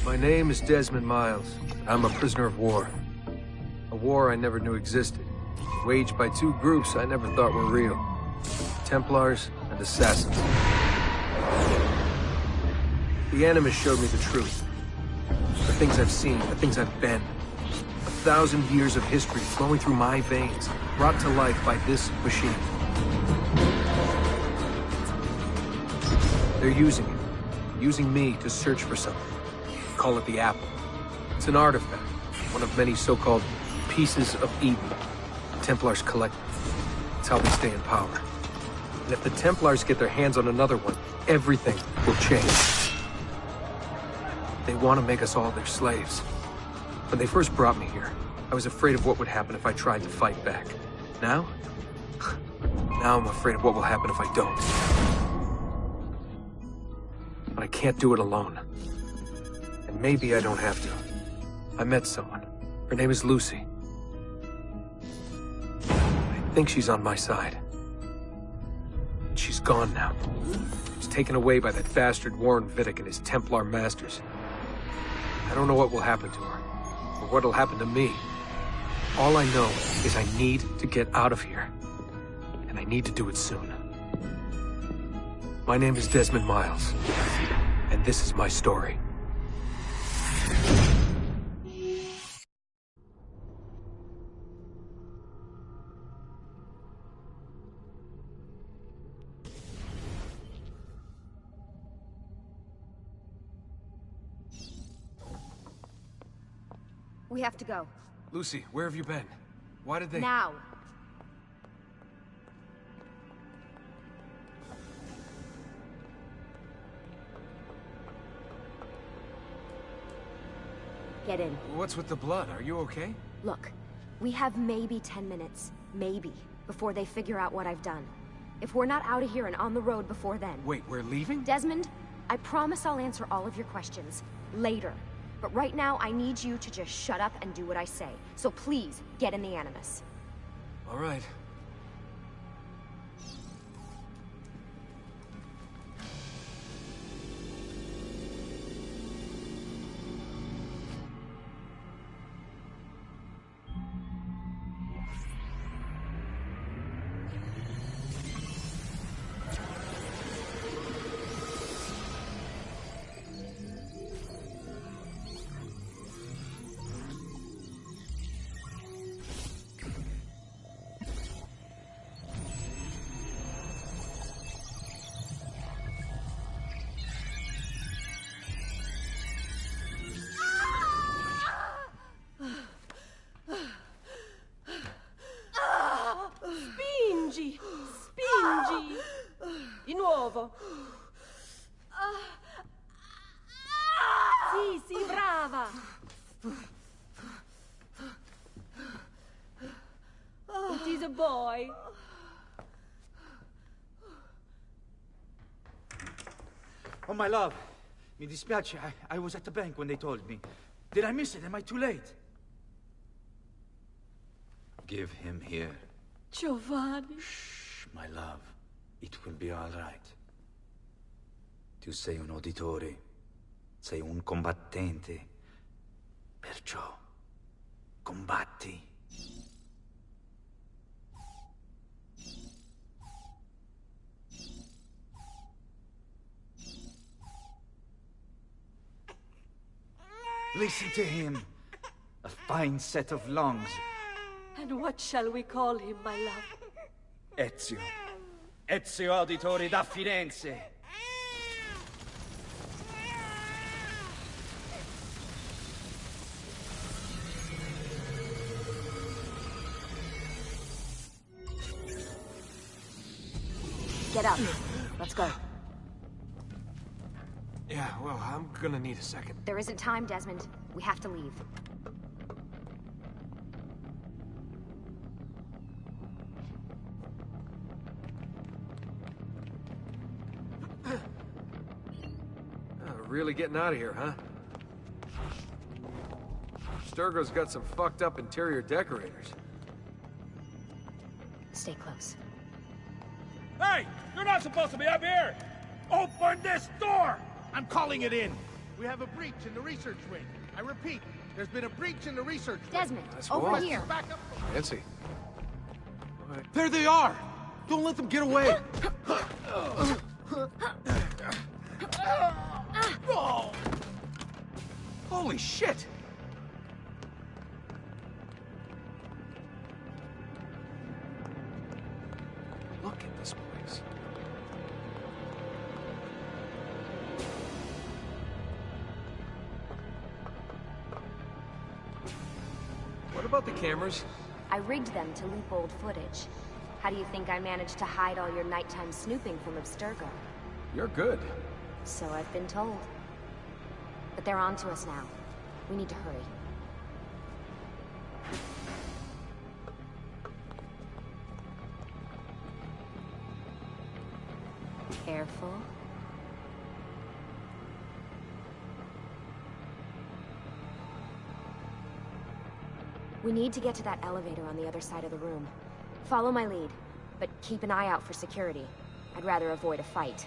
My name is Desmond Miles. I'm a prisoner of war. A war I never knew existed. Waged by two groups I never thought were real. Templars and Assassins. The Animus showed me the truth. The things I've seen, the things I've been. 1,000 years of history flowing through my veins, brought to life by this machine. They're using it. Using me to search for something. Call it the Apple. It's an artifact. One of many so-called pieces of Eden. Templars collect them. It's how they stay in power. And if the Templars get their hands on another one, everything will change. They want to make us all their slaves. When they first brought me here, I was afraid of what would happen if I tried to fight back. Now? Now I'm afraid of what will happen if I don't. But I can't do it alone. And maybe I don't have to. I met someone. Her name is Lucy. I think she's on my side. She's gone now. She's taken away by that bastard Warren Vidic and his Templar masters. I don't know what will happen to her, or what'll happen to me. All I know is I need to get out of here. And I need to do it soon. My name is Desmond Miles, and this is my story. We have to go. Lucy, where have you been? Why did they— Now! Get in. What's with the blood? Are you okay? Look, we have maybe 10 minutes, maybe, before they figure out what I've done. If we're not out of here and on the road before then... Wait, we're leaving? Desmond, I promise I'll answer all of your questions later. But right now, I need you to just shut up and do what I say. So please, get in the Animus. All right. Spingi! Di nuovo! Sì, brava! It is a boy. Oh, my love. Mi dispiace. I was at the bank when they told me. Did I miss it? Am I too late? Give him here. Giovanni. Shh, my love. It will be all right. Tu sei un uditore. Sei un combattente. Perciò, combatti. Listen to him. A fine set of lungs. And what shall we call him, my love? Ezio. Ezio Auditore da Firenze. Get up. Let's go. Yeah, well, I'm gonna need a second. There isn't time, Desmond. We have to leave. Really getting out of here, huh? Sturgo's got some fucked up interior decorators. Stay close. Hey! You're not supposed to be up here! Open this door! I'm calling it in! We have a breach in the research wing. I repeat, there's been a breach in the research wing. Desmond, That's over what? here. Back up. Fancy. There they are! Don't let them get away! Holy shit! Look at this place. What about the cameras? I rigged them to loop old footage. How do you think I managed to hide all your nighttime snooping from Abstergo? You're good. So I've been told. But they're on to us now. We need to hurry. Careful. We need to get to that elevator on the other side of the room. Follow my lead, but keep an eye out for security. I'd rather avoid a fight.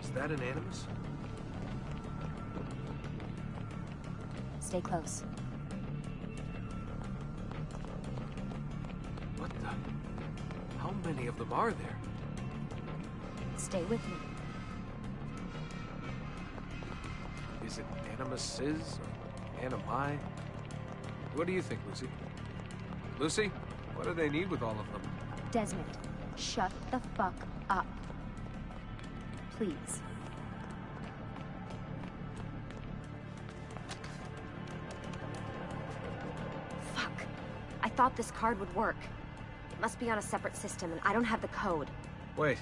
Is that an Animus? Stay close. What the? How many of them are there? Stay with me. Is it Animuses or Animi? What do you think, Lucy? Lucy, what do they need with all of them? Desmond, shut the fuck up. Please. Fuck. I thought this card would work. It must be on a separate system, and I don't have the code. Wait.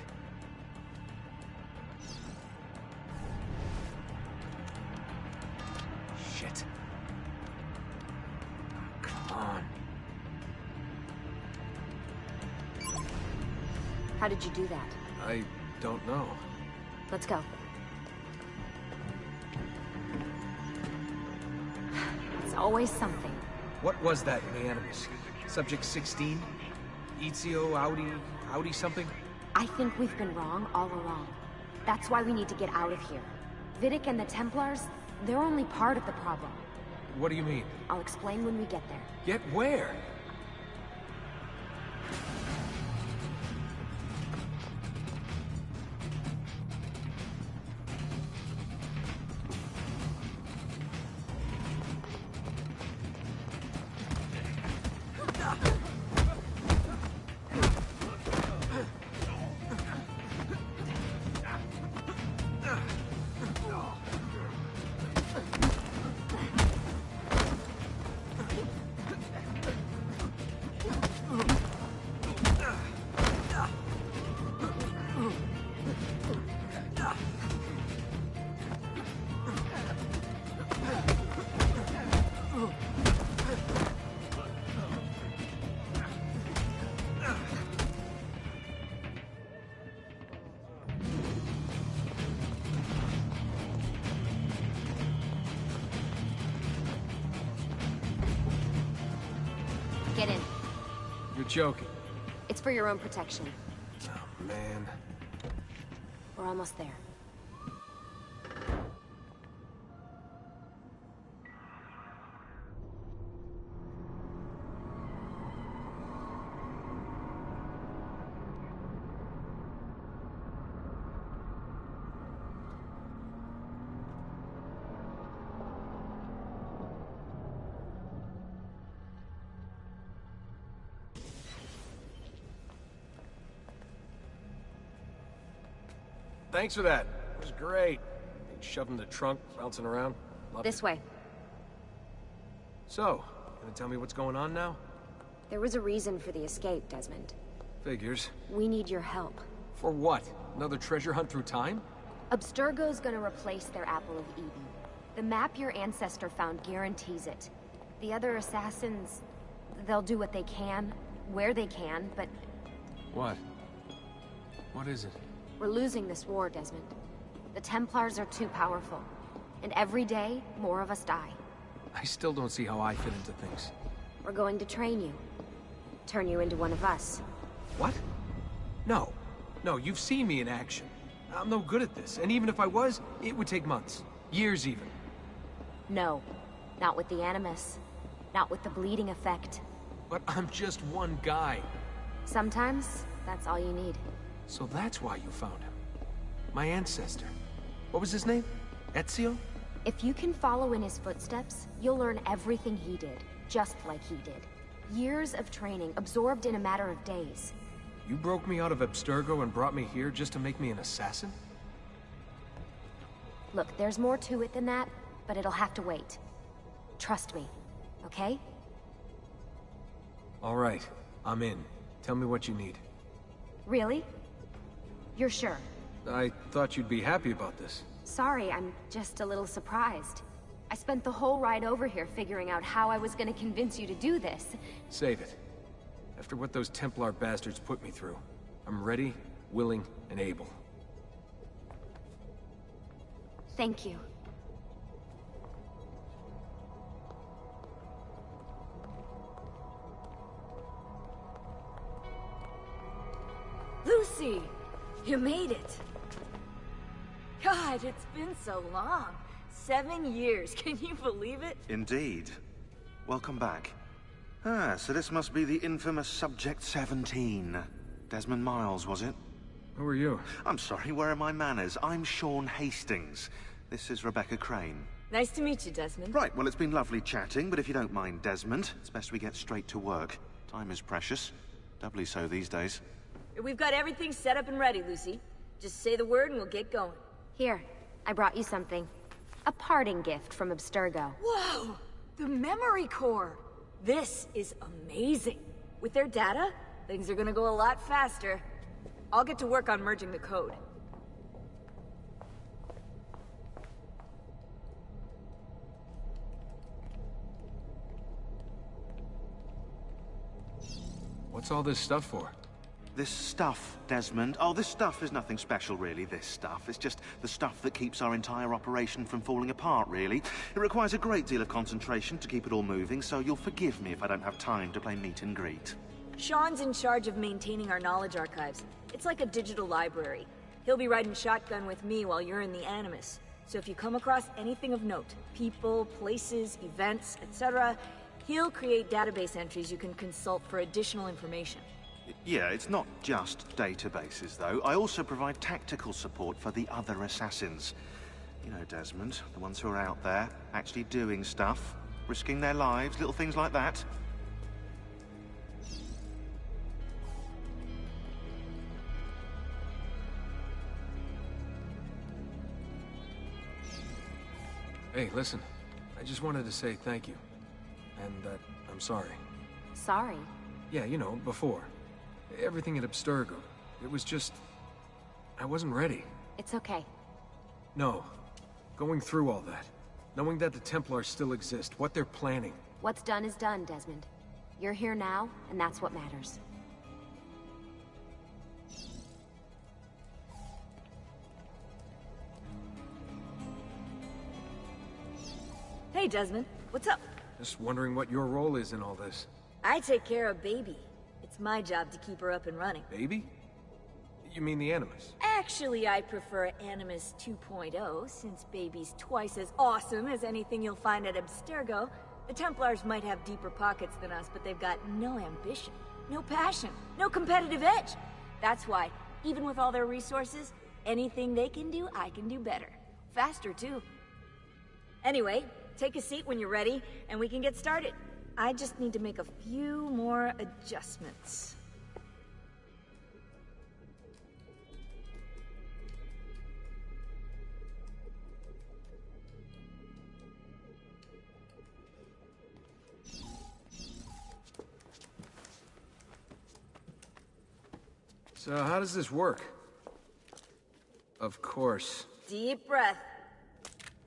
Shit. Come on. How did you do that? I don't know. Let's go. It's always something. What was that in the Animus? Subject 16? Ezio, Audi something? I think we've been wrong all along. That's why we need to get out of here. Vidic and the Templars, they're only part of the problem. What do you mean? I'll explain when we get there. Get where? Get in. You're joking. It's for your own protection. Oh, man. We're almost there. Thanks for that. It was great. Being shoved in the trunk, bouncing around. Loved This it. way. So, gonna tell me what's going on now? There was a reason for the escape, Desmond. Figures. We need your help. For what? Another treasure hunt through time? Abstergo's gonna replace their Apple of Eden. The map your ancestor found guarantees it. The other assassins, they'll do what they can, where they can, but What? What is it? we're losing this war, Desmond. The Templars are too powerful. And every day, more of us die. I still don't see how I fit into things. We're going to train you. Turn you into one of us. What? No. No, you've seen me in action. I'm no good at this, and even if I was, it would take months. Years even. No. Not with the Animus. Not with the bleeding effect. But I'm just one guy. Sometimes, that's all you need. So that's why you found him. My ancestor. What was his name? Ezio? If you can follow in his footsteps, you'll learn everything he did, just like he did. Years of training, absorbed in a matter of days. You broke me out of Abstergo and brought me here just to make me an assassin? Look, there's more to it than that, but it'll have to wait. Trust me, okay? All right, I'm in. Tell me what you need. Really? You're sure? I thought you'd be happy about this. Sorry, I'm just a little surprised. I spent the whole ride over here figuring out how I was gonna convince you to do this. Save it. After what those Templar bastards put me through, I'm ready, willing, and able. Thank you. Lucy! You made it! God, it's been so long. 7 years, can you believe it? Indeed. Welcome back. Ah, so this must be the infamous Subject 17. Desmond Miles, was it? Who are you? I'm sorry, where are my manners? I'm Sean Hastings. This is Rebecca Crane. Nice to meet you, Desmond. Right, well, it's been lovely chatting, but if you don't mind, Desmond, it's best we get straight to work. Time is precious. Doubly so these days. We've got everything set up and ready, Lucy. Just say the word and we'll get going. Here, I brought you something. A parting gift from Abstergo. Whoa! The memory core! This is amazing. With their data, things are gonna go a lot faster. I'll get to work on merging the code. What's all this stuff for? This stuff, Desmond. Oh, this stuff is nothing special, really, this stuff. It's just the stuff that keeps our entire operation from falling apart, really. It requires a great deal of concentration to keep it all moving, so you'll forgive me if I don't have time to play meet and greet. Sean's in charge of maintaining our knowledge archives. It's like a digital library. He'll be riding shotgun with me while you're in the Animus. So if you come across anything of note, people, places, events, etc., he'll create database entries you can consult for additional information. Yeah, it's not just databases, though. I also provide tactical support for the other assassins. You know, Desmond, the ones who are out there, actually doing stuff, risking their lives, little things like that. Hey, listen. I just wanted to say thank you. And that I'm sorry. Sorry. Yeah, you know, before. Everything at Abstergo. It was just... I wasn't ready. It's okay. No. Going through all that. Knowing that the Templars still exist, what they're planning. What's done is done, Desmond. You're here now, and that's what matters. Hey, Desmond. What's up? Just wondering what your role is in all this. I take care of Baby. It's my job to keep her up and running. Baby? You mean the Animus? Actually, I prefer Animus 2.0, since Baby's twice as awesome as anything you'll find at Abstergo. The Templars might have deeper pockets than us, but they've got no ambition, no passion, no competitive edge. That's why, even with all their resources, anything they can do, I can do better. Faster, too. Anyway, take a seat when you're ready, and we can get started. I just need to make a few more adjustments. So how does this work? Of course. Deep breath.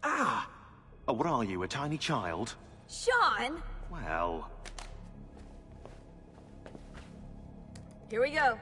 Ah! Oh, what are you, a tiny child? Sean! Well... Here we go.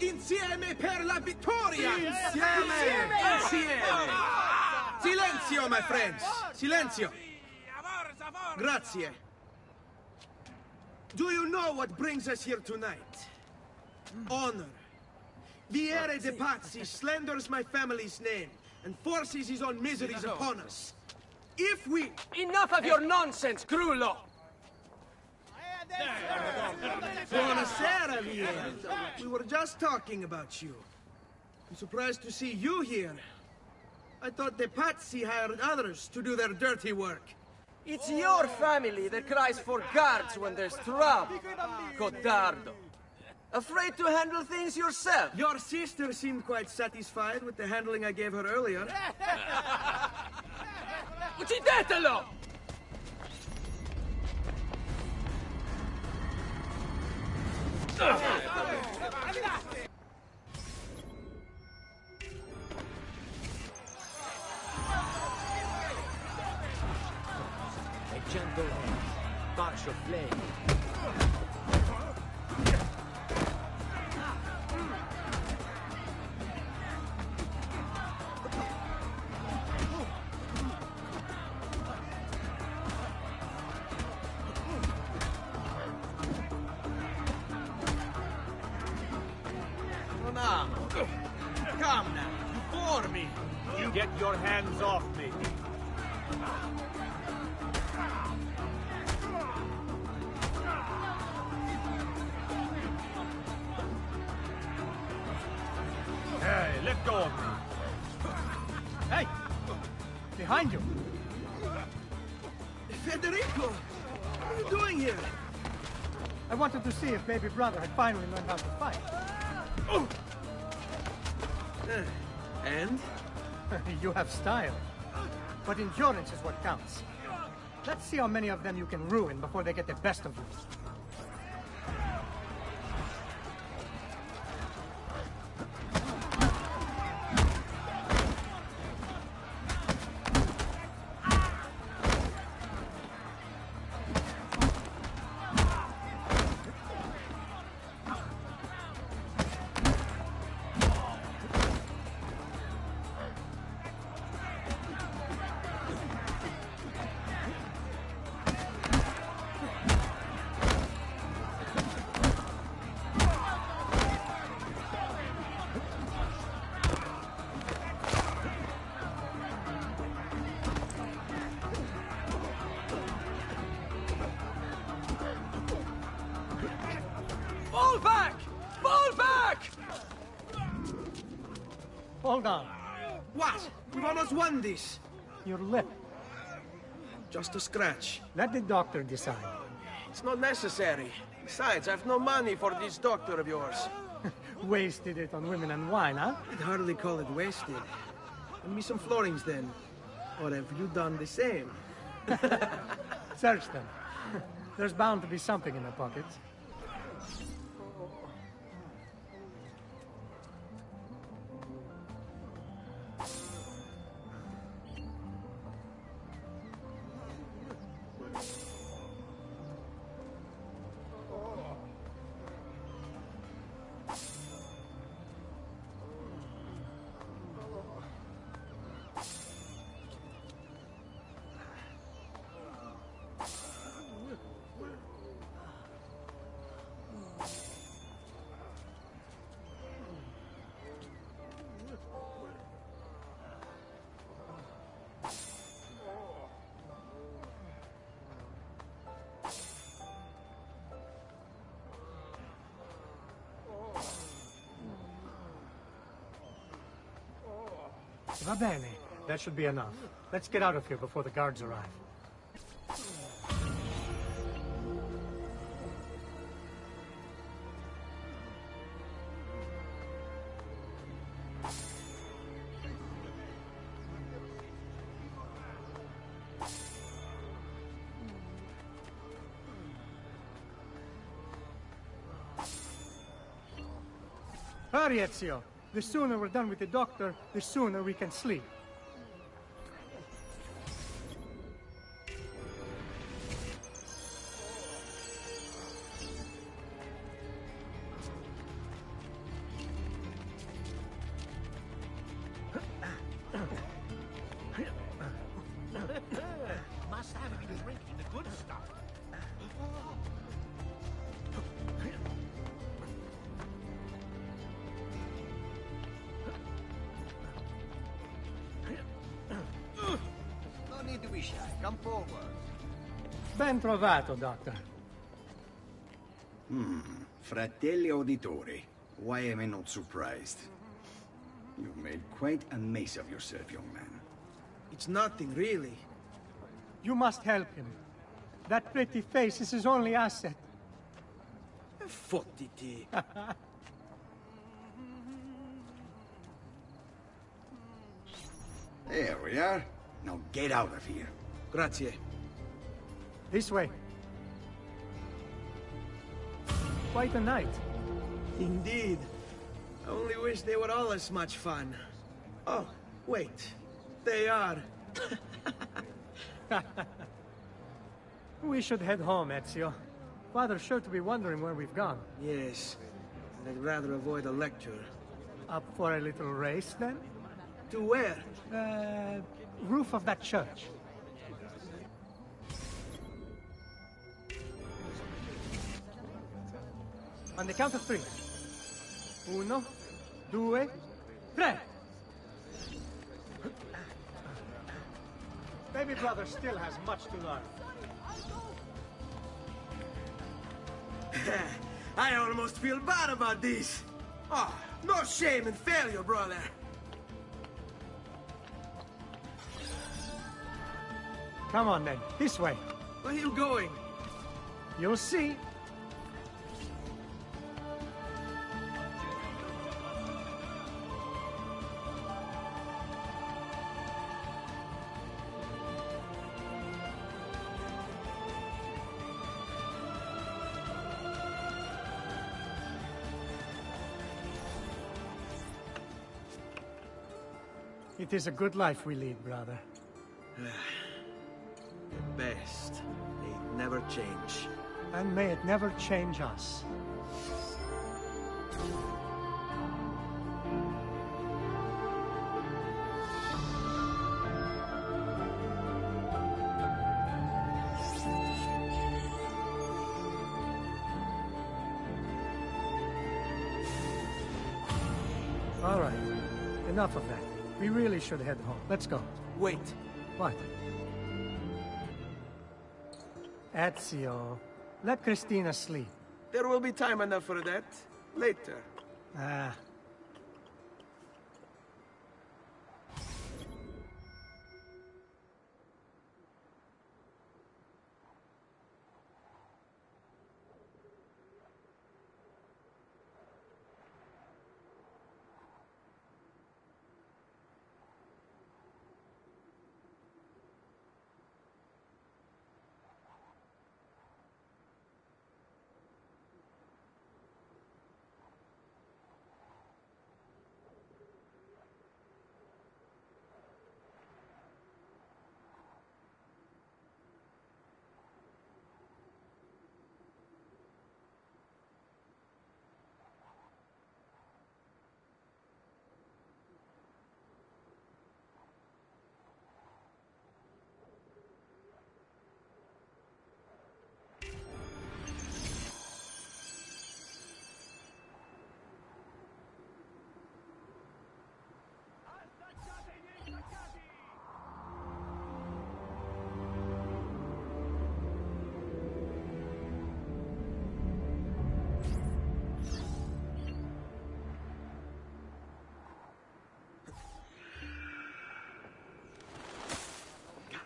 Insieme per la vittoria! Insieme! Insieme! Silenzio, my friends! Silenzio! Grazie. Do you know what brings us here tonight? Honor. Viere de Pazzi slanders my family's name and forces his own miseries upon us. If we... Enough of your nonsense, Grullo! Buonasera, Viere. We were just talking about you. I'm surprised to see you here. I thought the Pazzi hired others to do their dirty work. It's your family that cries for guards when there's trouble, Codardo. Afraid to handle things yourself? Your sister seemed quite satisfied with the handling I gave her earlier. Uccidetelo! A gentle hand, touch of flame. Come now, you bore me. You get your hands off me. Hey, let go of me. Hey! Behind you! Federico! What are you doing here? I wanted to see if baby brother had finally learned how to fight. And? You have style. But endurance is what counts. Let's see how many of them you can ruin before they get the best of you. Fall back! Fall back! Hold on. What? You've almost won this. Your lip. Just a scratch. Let the doctor decide. It's not necessary. Besides, I've no money for this doctor of yours. Wasted it on women and wine, huh? I'd hardly call it wasted. Lend me some florins then. Or have you done the same? Search them. There's bound to be something in the pockets. Va bene. That should be enough. Let's get out of here before the guards arrive. Hurry, Ezio. The sooner we're done with the doctor, the sooner we can sleep. be shy. Come forward. Ben trovato, Doctor. Fratelli auditori, why am I not surprised? You've made quite a mess of yourself, young man. It's nothing, really. You must help him. That pretty face is his only asset. Fottiti. There we are. Now get out of here. Grazie. This way. Quite a night. Indeed. I only wish they were all as much fun. Oh, wait. They are. We should head home, Ezio. Father's sure to be wondering where we've gone. Yes. And I'd rather avoid a lecture. Up for a little race, then? To where? Roof of that church. On the count of 3. 1, 2, 3. Baby brother still has much to learn. I almost feel bad about this. Oh, no shame in failure, brother. Come on, then. This way. Where are you going? You'll see. It is a good life we lead, brother. The best. They never change. And may it never change us. All right. Enough of that. We really should head home. Let's go. Wait. What? Ezio, let Christina sleep. There will be time enough for that. Later. Ah.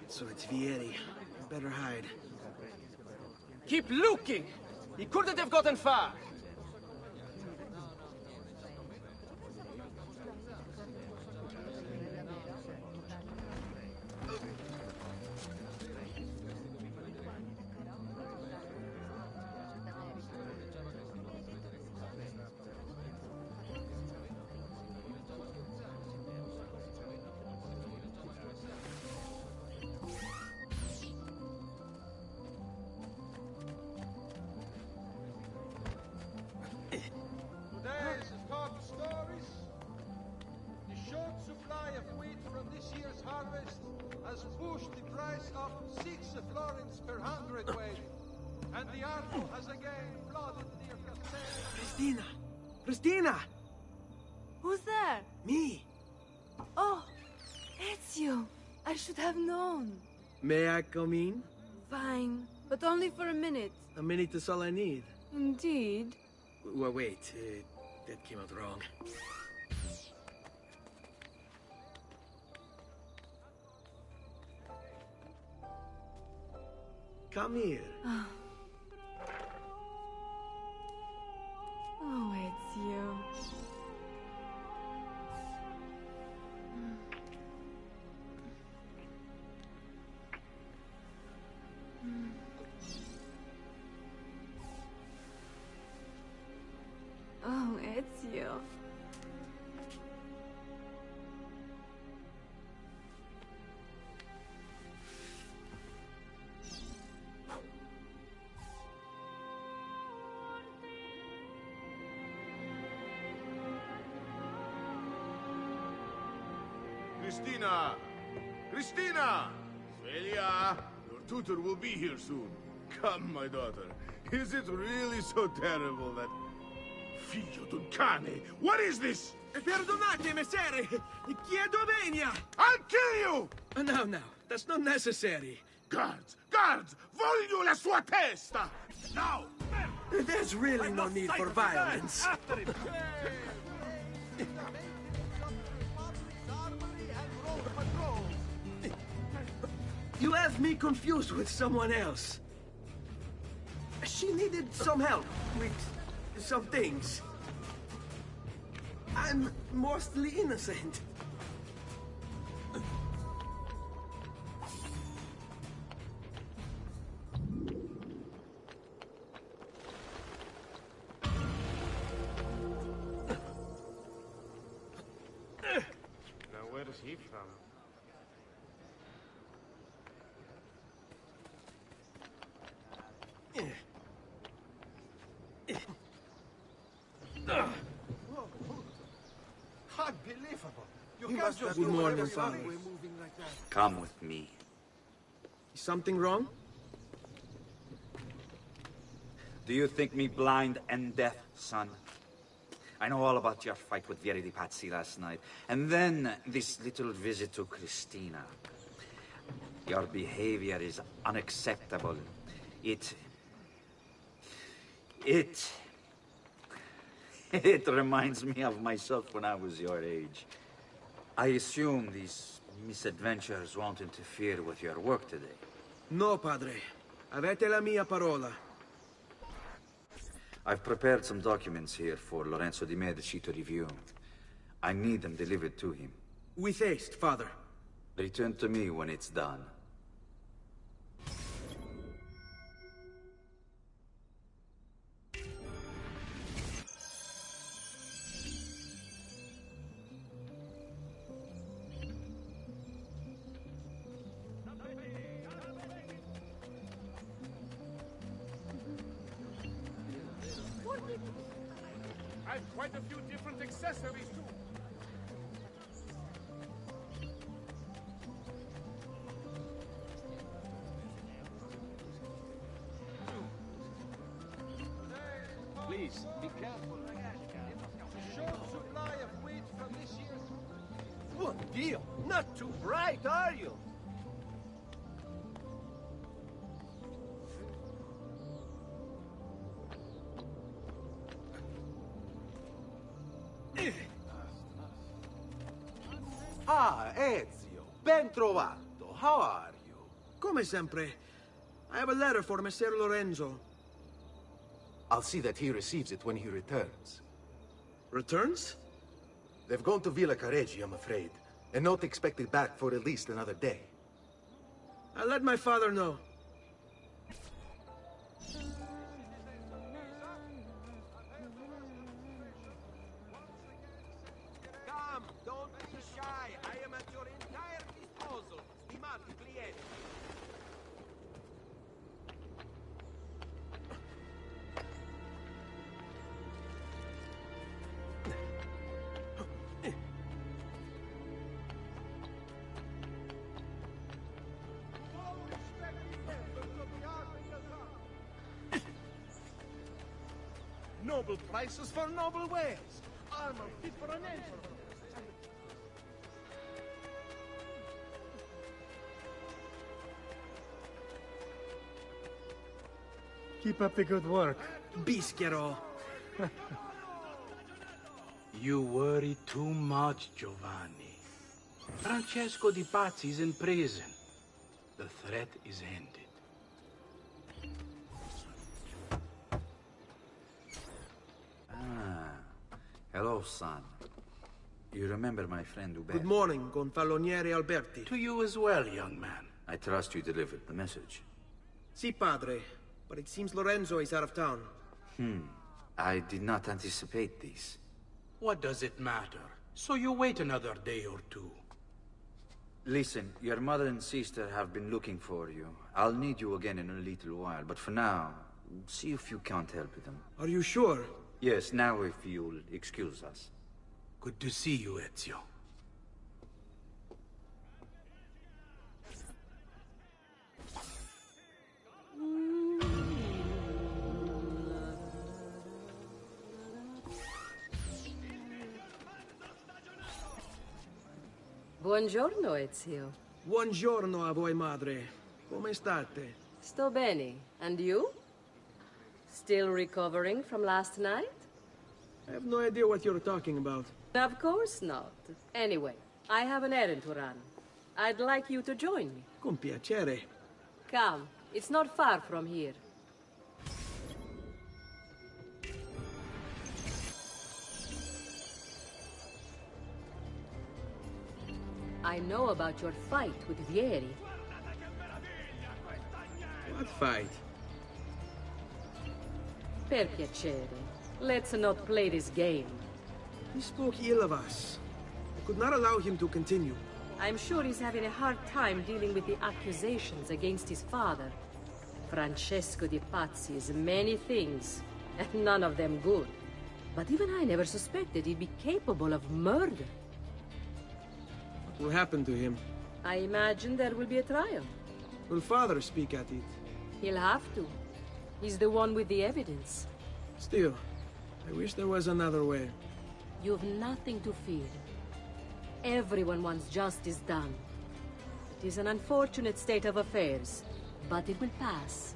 So it's Vieri. Better hide. Keep looking! He couldn't have gotten far! Today's top stories. The short supply of wheat from this year's harvest has pushed the price up 6 florins per hundredweight. And the army has again flooded near Castello. Christina! Christina! Who's there? Me! Oh, Ezio! I should have known. May I come in? Fine, but only for a minute. A minute is all I need. Indeed. Well, wait. That came out wrong. Come here. Oh, it's you. Oh, it's you. Christina! Christina! Svelia! Your tutor will be here soon. Come, my daughter. Is it really so terrible that... Figlio d'un cane! What is this? Perdonate, messere! Chiedo venia! I'll kill you! No, that's not necessary. Guards! Guards! Voglio la sua testa! Now! There's really no need for violence. You have me confused with someone else. She needed some help with some things. I'm mostly innocent. Now where is he from? Unbelievable. You He can't must just have- Good do morning, whatever Father. you want moving like that. Come with me. Is something wrong? Do you think me blind and deaf, son? I know all about your fight with Vieri di Pazzi last night. And then this little visit to Christina. Your behavior is unacceptable. It reminds me of myself when I was your age. I assume these misadventures won't interfere with your work today. No, padre. Avete la mia parola. I've prepared some documents here for Lorenzo di Medici to review. I need them delivered to him. With haste, father. Return to me when it's done. I've quite a few different accessories too. Please, be careful. Short supply of wheat from this year's... Buon Dio! Not too bright, are you? Ah, Ezio, ben trovato. How are you? Come sempre. I have a letter for Messer Lorenzo. I'll see that he receives it when he returns. Returns? They've gone to Villa Careggi, I'm afraid, and not expected back for at least another day. I'll let my father know. Come, don't be shy. I am at your entire disposal. Stimati clienti. Noble prices for noble wares. Armor fit for an emperor. Keep up the good work. Bischero. You worry too much, Giovanni. Francesco Di Pazzi is in prison. The threat is ended. Hello, son. You remember my friend Uberto? Good morning, Gonfaloniere Alberti. To you as well, young man. I trust you delivered the message. Si, padre. But it seems Lorenzo is out of town. I did not anticipate this. What does it matter? So you wait another day or two. Listen, your mother and sister have been looking for you. I'll need you again in a little while, but for now, see if you can't help them. Are you sure? Yes, now if you'll excuse us. Good to see you, Ezio. Buongiorno, Ezio. Buongiorno a voi, madre. Come state? Sto bene. And you? Still recovering from last night? I have no idea what you're talking about. Of course not. Anyway, I have an errand to run. I'd like you to join me. Con piacere. Come. It's not far from here. I know about your fight with Vieri. What fight? Per piacere. Let's not play this game. He spoke ill of us. I could not allow him to continue. I'm sure he's having a hard time dealing with the accusations against his father. Francesco Di Pazzi is many things, and none of them good. But even I never suspected he'd be capable of murder. What will happen to him? I imagine there will be a trial. Will father speak at it? He'll have to. He's the one with the evidence. Still, I wish there was another way. You've nothing to fear. Everyone wants justice done. It is an unfortunate state of affairs, but it will pass.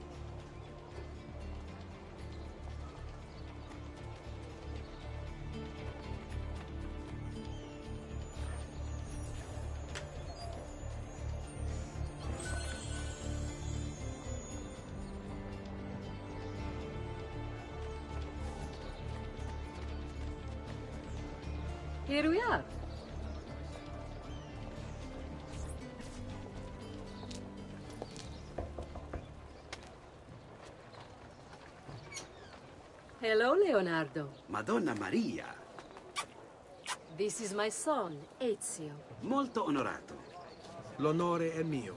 Here we are. Hello, Leonardo. Madonna Maria. This is my son, Ezio. Molto onorato. L'onore è mio.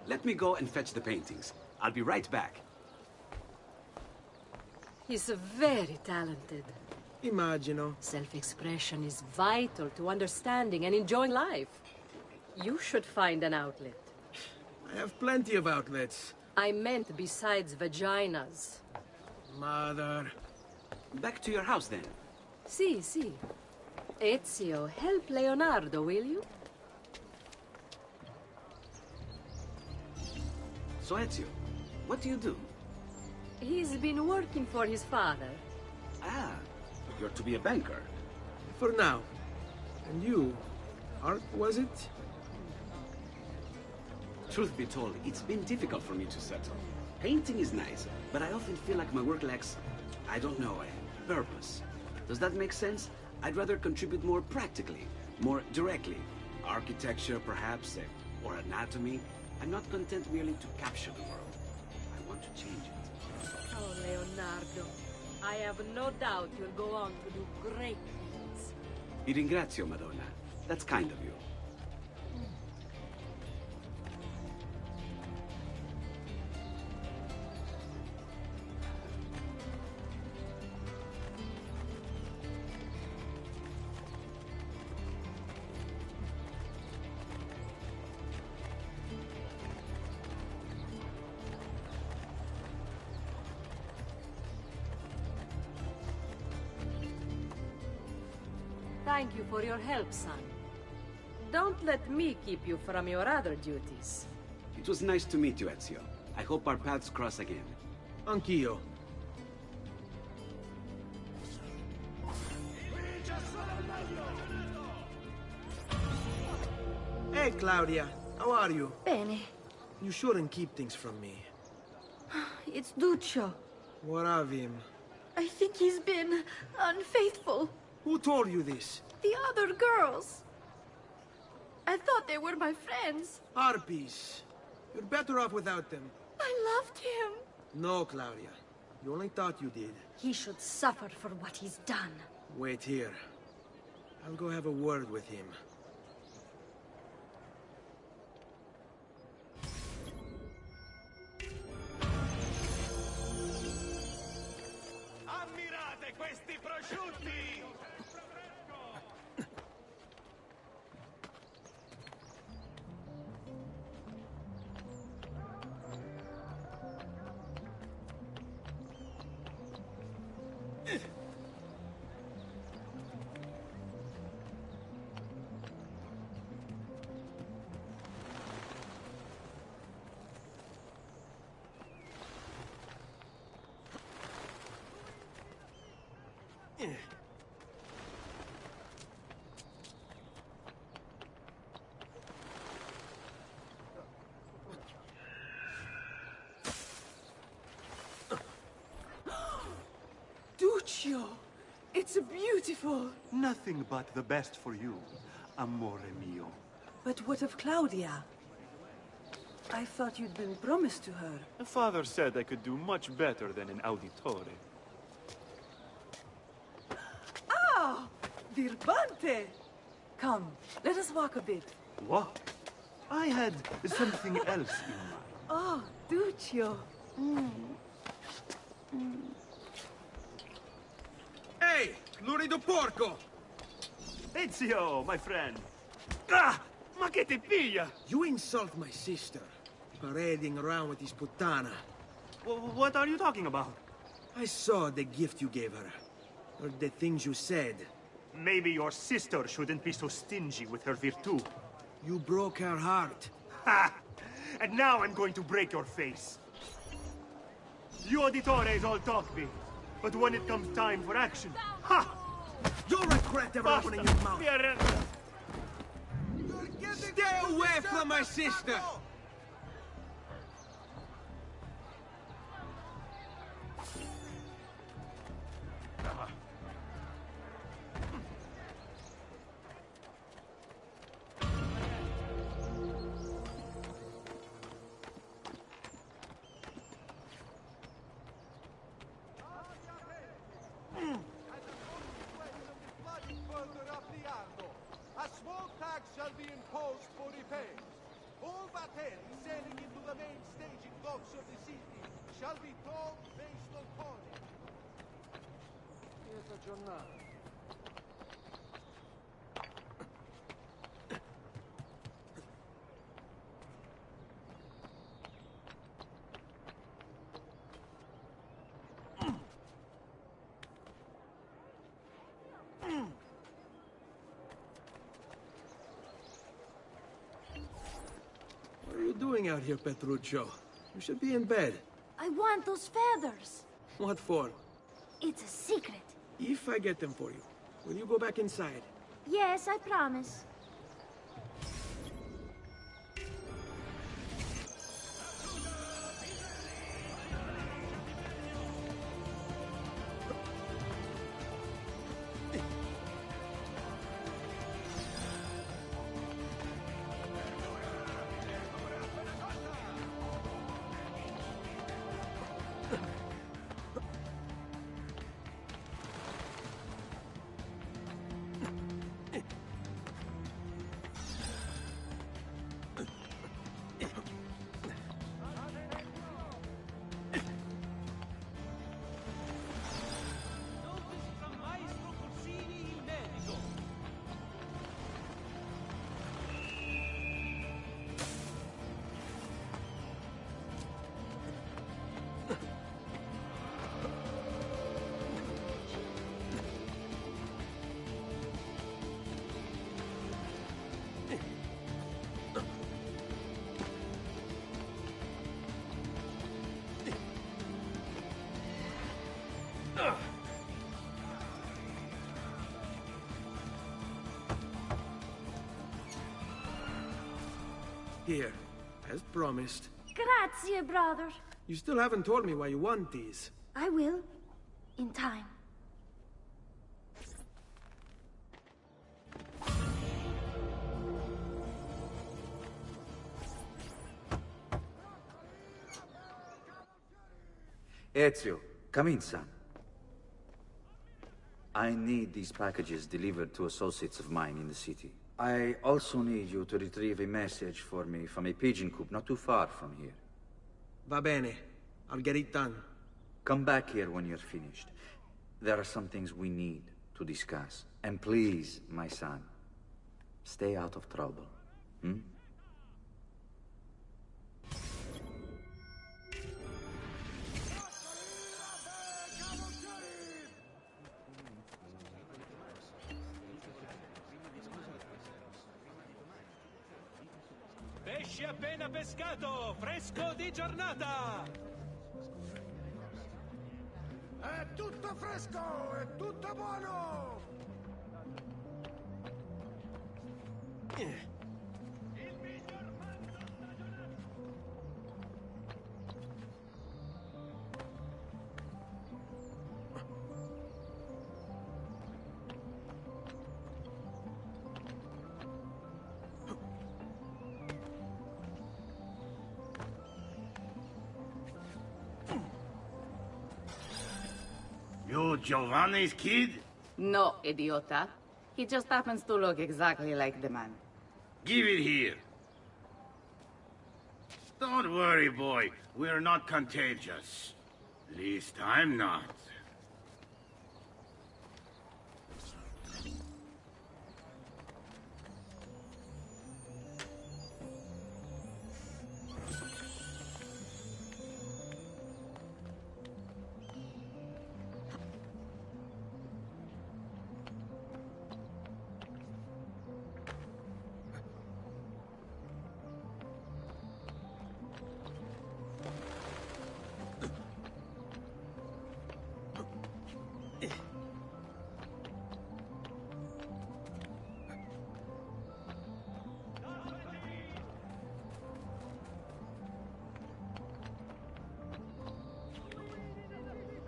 Let me go and fetch the paintings. I'll be right back. He's very talented. Immagino. Self-expression is vital to understanding and enjoying life. You should find an outlet. I have plenty of outlets. I meant besides vaginas. Mother. Back to your house, then. Si, si. Ezio, help Leonardo, will you? So, Ezio, what do you do? He's been working for his father. Ah, you're to be a banker. For now. And you? Art, was it? Truth be told, it's been difficult for me to settle. Painting is nice, but I often feel like my work lacks, I don't know, a purpose. Does that make sense? I'd rather contribute more practically, more directly. Architecture, perhaps, or anatomy. I'm not content merely to capture the world. I want to change it. Oh, Leonardo. I have no doubt you'll go on to do great things. Vi ringrazio, Madonna. That's kind of you. Thank you for your help, son. Don't let me keep you from your other duties. It was nice to meet you, Ezio. I hope our paths cross again. Anch'io. Hey, Claudia. How are you? Bene. You shouldn't keep things from me. It's Duccio. What of him? I think he's been unfaithful. Who told you this? The other girls. I thought they were my friends. Harpies. You're better off without them. I loved him. No, Claudia. You only thought you did. He should suffer for what he's done. Wait here. I'll go have a word with him. Ammirate questi prosciutti! Duccio! It's beautiful! Nothing but the best for you, amore mio. But what of Claudia? I thought you'd been promised to her. The father said I could do much better than an auditore. Ah! Birbante! Come, let us walk a bit. What? I had something else in mind. Oh, Duccio. Hey, lurido porco! Ezio, my friend. Ah! Ma che ti piglia? You insult my sister, parading around with this puttana. What are you talking about? I saw the gift you gave her. Or the things you said. Maybe your sister shouldn't be so stingy with her virtù. You broke her heart. Ha! And now I'm going to break your face. You auditores all talk big, but when it comes time for action, ha! You'll regret ever opening your mouth. Viene. Stay away from my sister! A small tax shall be imposed for repairs. All batteri sailing into the main staging docks of the city shall be tolled based on tonnage. Questa giornata. What are you doing out here, Petruccio? You should be in bed. I want those feathers. What for? It's a secret. If I get them for you, will you go back inside? Yes, I promise. Here, as promised. Grazie, brother. You still haven't told me why you want these. I will. In time. Ezio, come in, son. I need these packages delivered to associates of mine in the city. I also need you to retrieve a message for me from a pigeon coop not too far from here. Va bene. I'll get it done. Come back here when you're finished. There are some things we need to discuss. And please, my son, stay out of trouble. Hmm? Pesce appena pescato, fresco di giornata! È tutto fresco, è tutto buono! You Giovanni's kid? No, idiota. He just happens to look exactly like the man. Give it here. Don't worry, boy. We're not contagious. At least I'm not.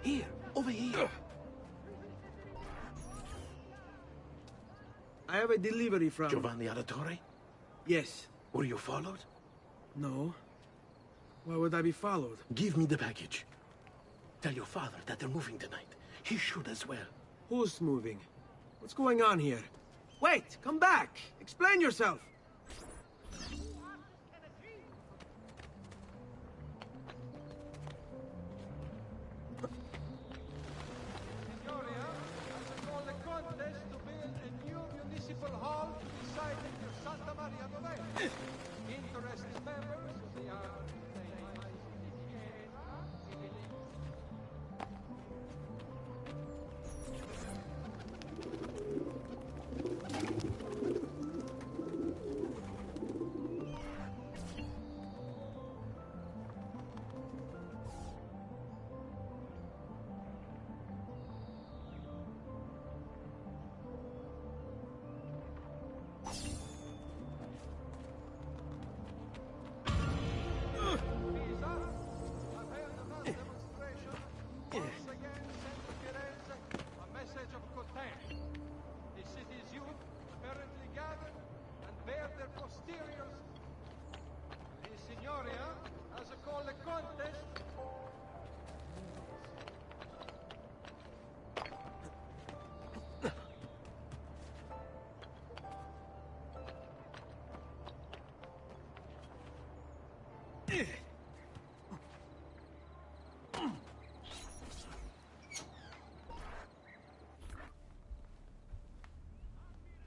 Here, over here. I have a delivery from... Giovanni Auditore? Yes. Were you followed? No. Why would I be followed? Give me the package. Tell your father that they're moving tonight. He should as well. Who's moving? What's going on here? Wait! Come back! Explain yourself! Signoria, I call the contest to build a new municipal hall to be sited near Santa Maria Novella. Interested members of the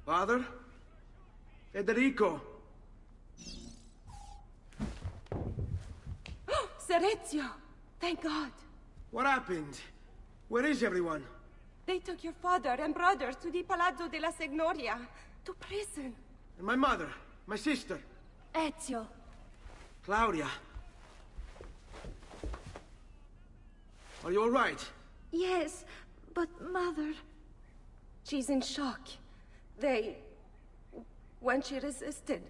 Father? Federico! Serezio! Thank God. What happened? Where is everyone? They took your father and brothers to the Palazzo della Signoria, to prison. And my mother? My sister? Ezio. Claudia? Are you all right? Yes, but Mother... She's in shock. When she resisted...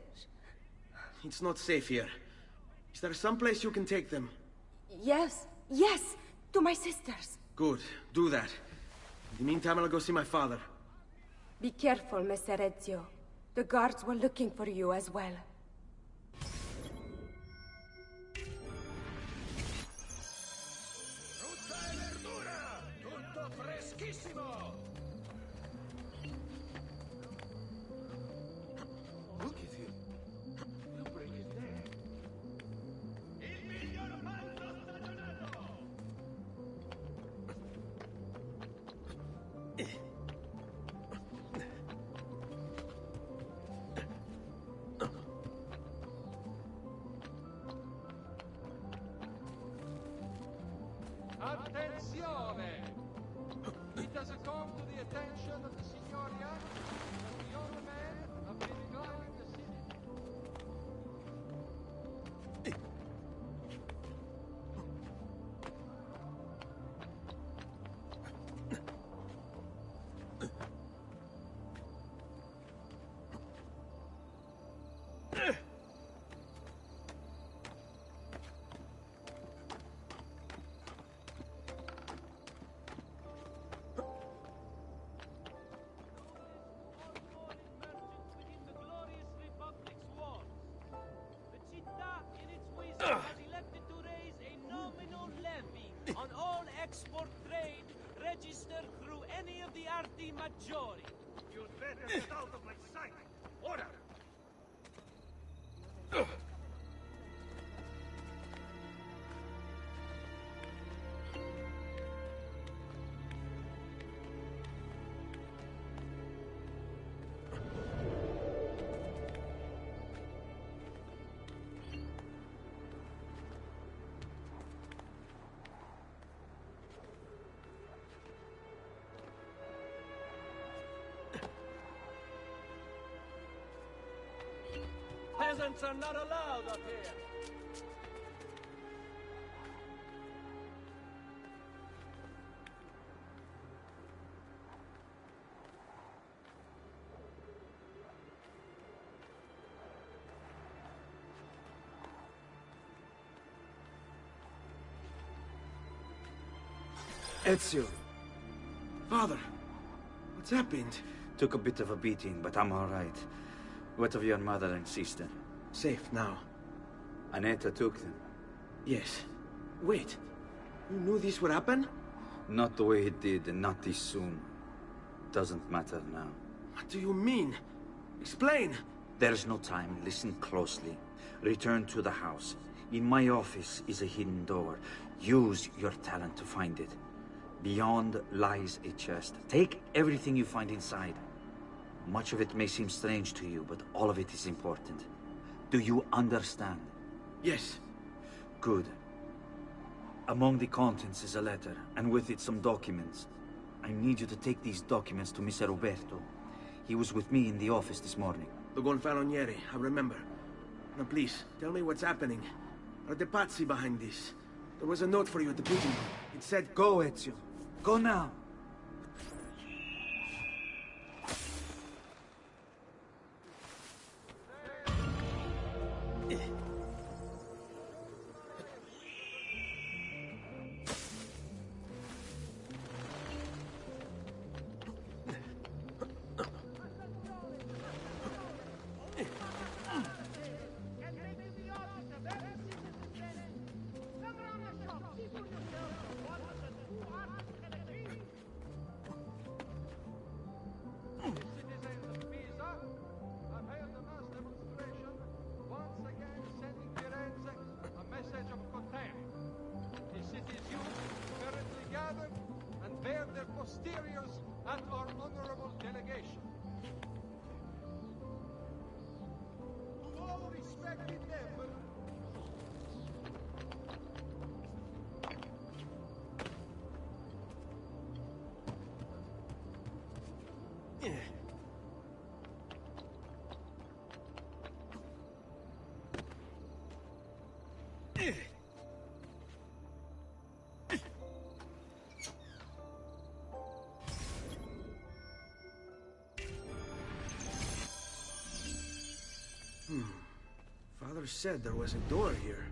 It's not safe here. Is there some place you can take them? Yes, yes, to my sisters. Good, do that. In the meantime, I'll go see my father. Be careful, Messer Ezio. The guards were looking for you as well. Look at him. He'll break his neck. Attenzione! It has come to the attention of the Signoria that the young men have been guarding the city. Has elected to raise a nominal levy on all export trade registered through any of the Arti Maggiori. You'd better get out of my sight. Order! Peasants are not allowed up here. Ezio. Father, what's happened? Took a bit of a beating, but I'm all right. What of your mother and sister? Safe now. Annetta took them. Yes. Wait. You knew this would happen? Not the way it did, and not this soon. Doesn't matter now. What do you mean? Explain! There's no time. Listen closely. Return to the house. In my office is a hidden door. Use your talent to find it. Beyond lies a chest. Take everything you find inside. Much of it may seem strange to you, but all of it is important. Do you understand? Yes. Good. Among the contents is a letter, and with it some documents. I need you to take these documents to Mr. Roberto. He was with me in the office this morning. The Gonfaloniere, I remember. Now please, tell me what's happening. Are the Pazzi behind this? There was a note for you at the pigeon. It said, Go, Ezio. Go now. Posteriors at our honorable delegation. To all respected members, Father said there was a door here.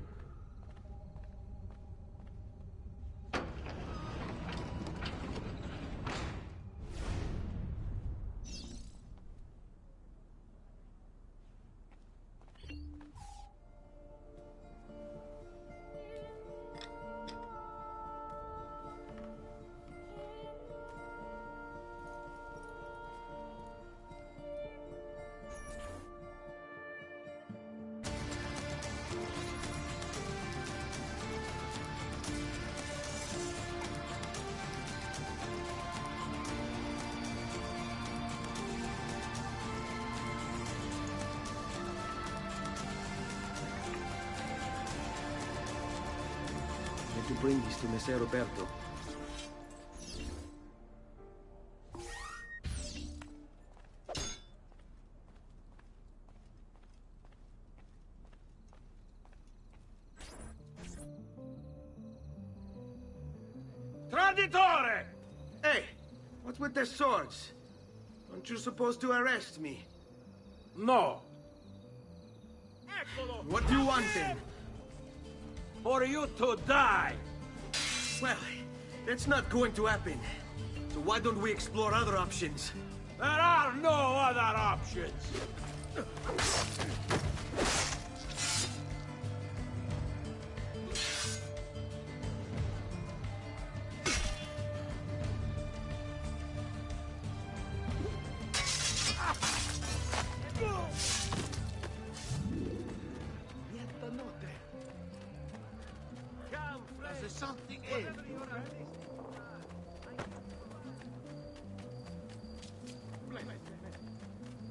To bring this to Messer Roberto. Traditore! Hey, what's with the swords? Aren't you supposed to arrest me? No. What do you want then? For you to die! Well, that's not going to happen. So why don't we explore other options? There are no other options!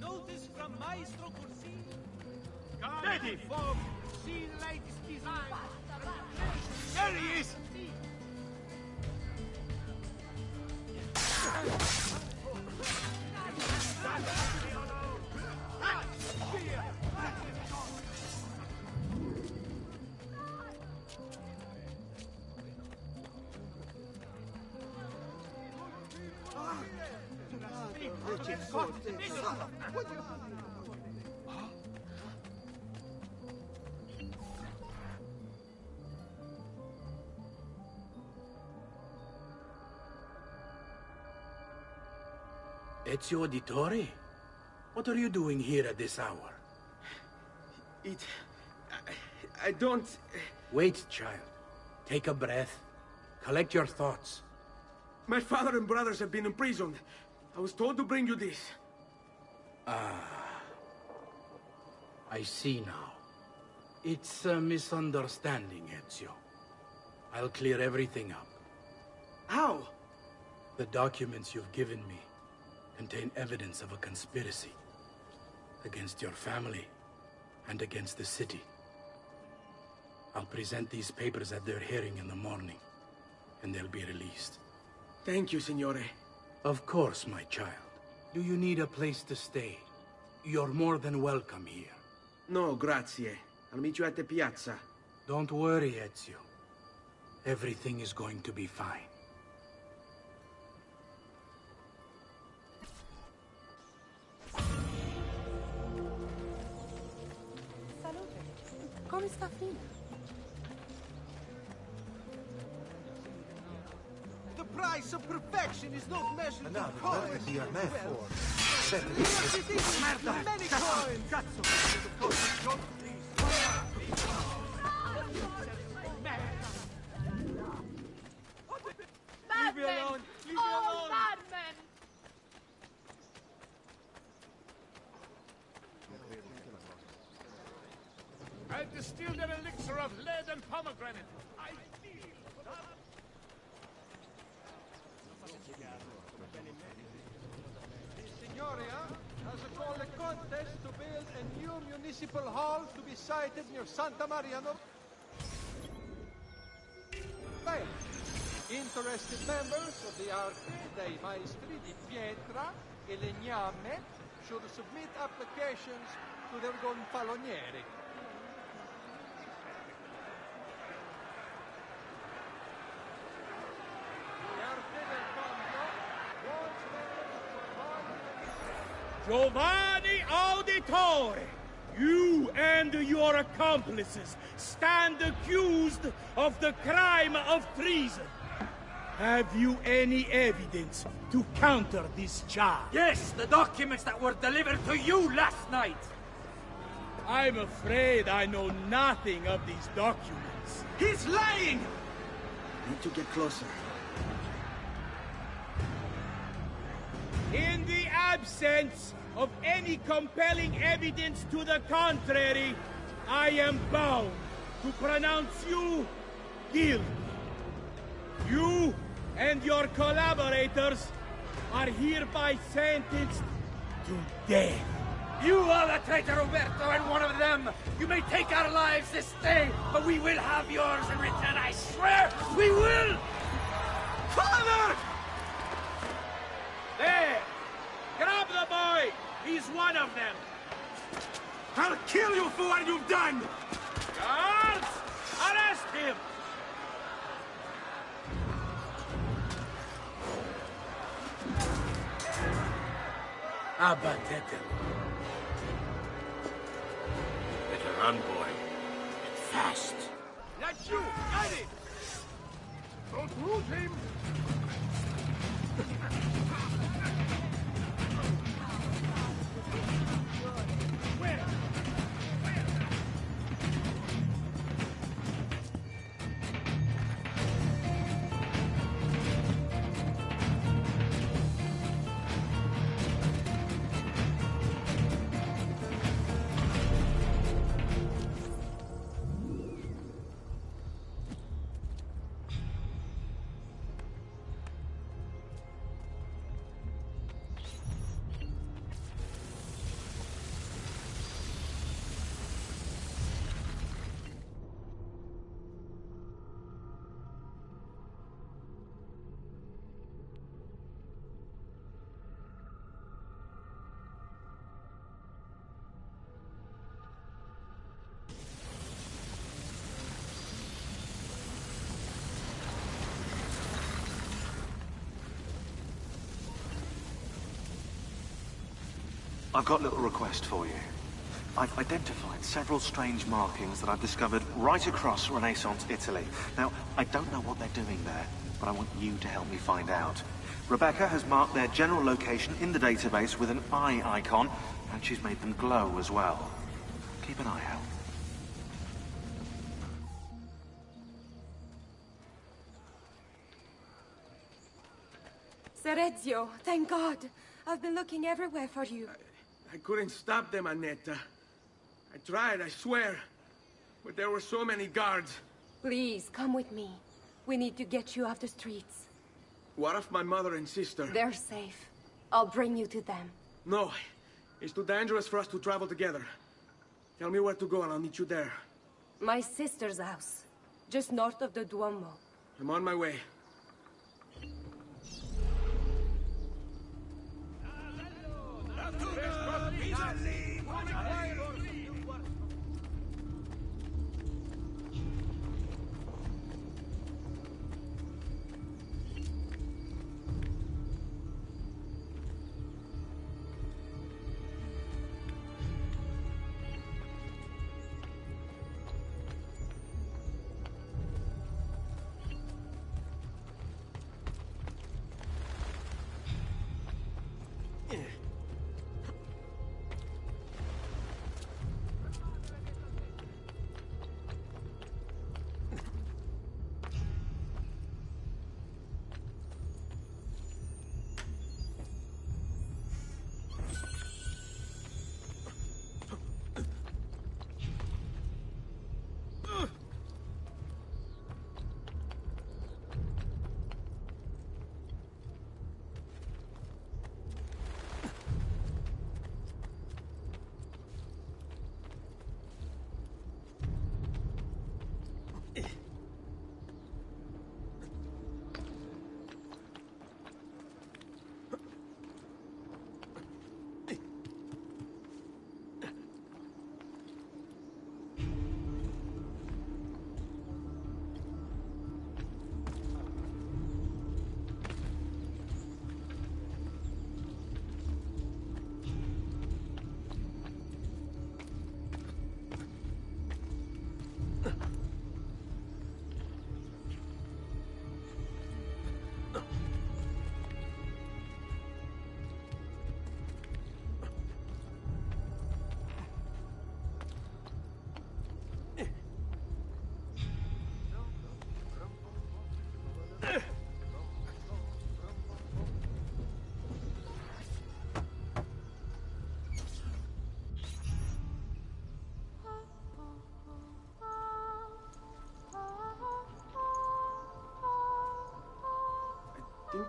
Notice from Maestro Corsini. Ready! See the latest design. There he is! Ezio Auditore? What are you doing here at this hour? I don't... Wait, child. Take a breath. Collect your thoughts. My father and brothers have been imprisoned. I was told to bring you this. I see now. It's a misunderstanding, Ezio. I'll clear everything up. How? The documents you've given me contain evidence of a conspiracy against your family and against the city. I'll present these papers at their hearing in the morning, and they'll be released. Thank you, Signore. Of course, my child. Do you need a place to stay? You're more than welcome here. No, grazie. I'll meet you at the piazza. Don't worry, Ezio. Everything is going to be fine. Salute. Come sta Fina? The price of perfection is not measured in Another coins. word to your man for. Merda! Many coins! Cazzo! Leave me alone! Leave me alone! Madmen! I've distilled an elixir of lead and pomegranate. I feel... Signoria has called a contest to build a new municipal hall to be sited near Santa Maria no... Bene. Interested members of the Arte dei Maestri di Pietra e Legname should submit applications to their gonfalonieri. The Arte del Cambio wants members to provide... Giovanni Auditore! You and your accomplices stand accused of the crime of treason. Have you any evidence to counter this charge? Yes, the documents that were delivered to you last night. I'm afraid I know nothing of these documents. He's lying! Need to get closer. In the absence of any compelling evidence to the contrary, I am bound to pronounce you guilty. You and your collaborators are hereby sentenced to death. You are the traitor, Roberto, and one of them. You may take our lives this day, but we will have yours in return, I swear! We will! Father! There! Grab the boy! He's one of them! I'll kill you for what you've done! Guards! Arrest him! Abatete. Better run, boy. And fast. That's you! Got it! Don't lose him! I've got a little request for you. I've identified several strange markings that I've discovered right across Renaissance Italy. Now, I don't know what they're doing there, but I want you to help me find out. Rebecca has marked their general location in the database with an eye icon, and she's made them glow as well. Keep an eye out. Serezio, thank God. I've been looking everywhere for you. I couldn't stop them, Annetta. I tried, I swear. But there were so many guards. Please, come with me. We need to get you off the streets. What of my mother and sister? They're safe. I'll bring you to them. No. It's too dangerous for us to travel together. Tell me where to go and I'll meet you there. My sister's house. Just north of the Duomo. I'm on my way.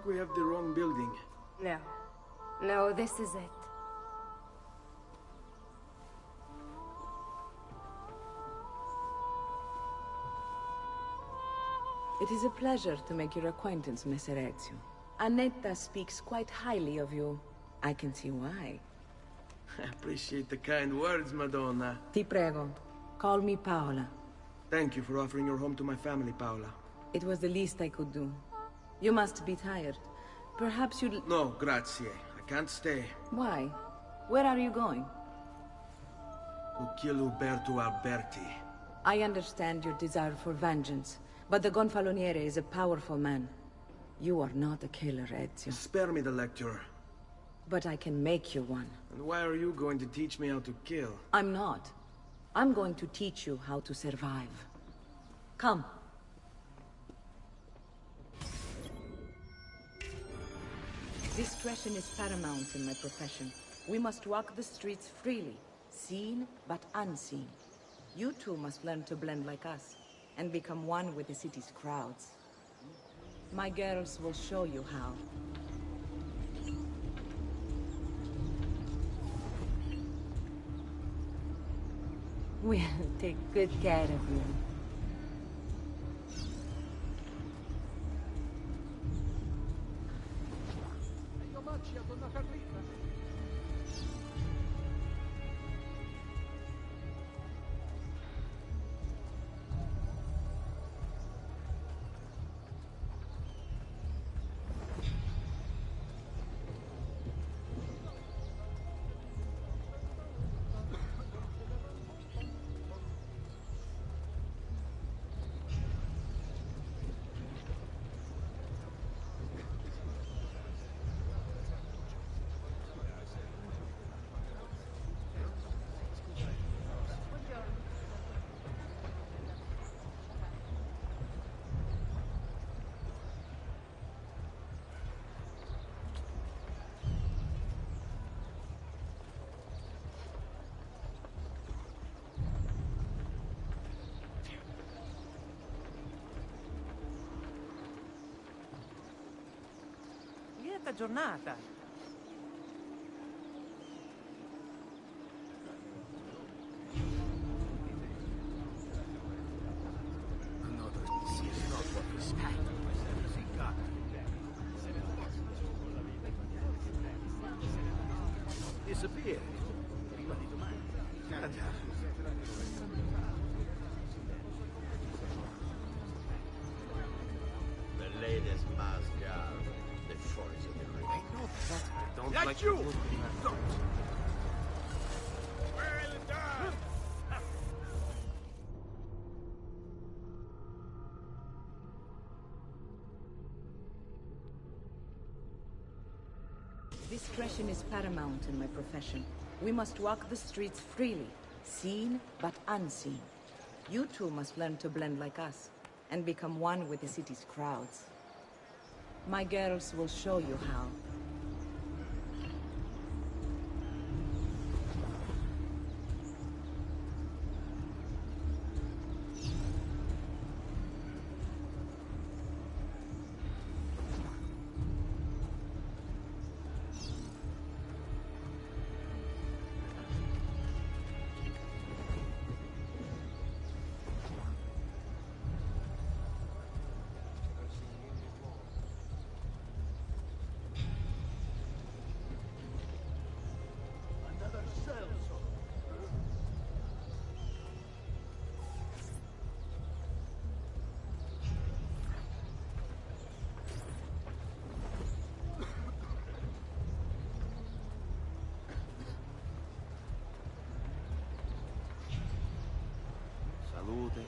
like we have the wrong building. No. No, this is it. It is a pleasure to make your acquaintance, Messer Ezio. Annetta speaks quite highly of you. I can see why. I appreciate the kind words, Madonna. Ti prego. Call me Paola. Thank you for offering your home to my family, Paola. It was the least I could do. You must be tired. Perhaps you'd... No, grazie. I can't stay. Why? Where are you going? To kill Uberto Alberti. I understand your desire for vengeance, but the Gonfaloniere is a powerful man. You are not a killer, Ezio. Spare me the lecture. But I can make you one. And why are you going to teach me how to kill? I'm not. I'm going to teach you how to survive. Come. Discretion is paramount in my profession. We must walk the streets freely, seen but unseen. You too must learn to blend like us, and become one with the city's crowds. My girls will show you how. We'll take good care of you. Lieta giornata. Disappear. Prima di domani. Andiamo. The latest mascara. The force of the ring. I know that I don't Like you! Don't. Well done! Discretion is paramount in my profession. We must walk the streets freely, seen but unseen. You too must learn to blend like us, and become one with the city's crowds. My girls will show you how. Salute.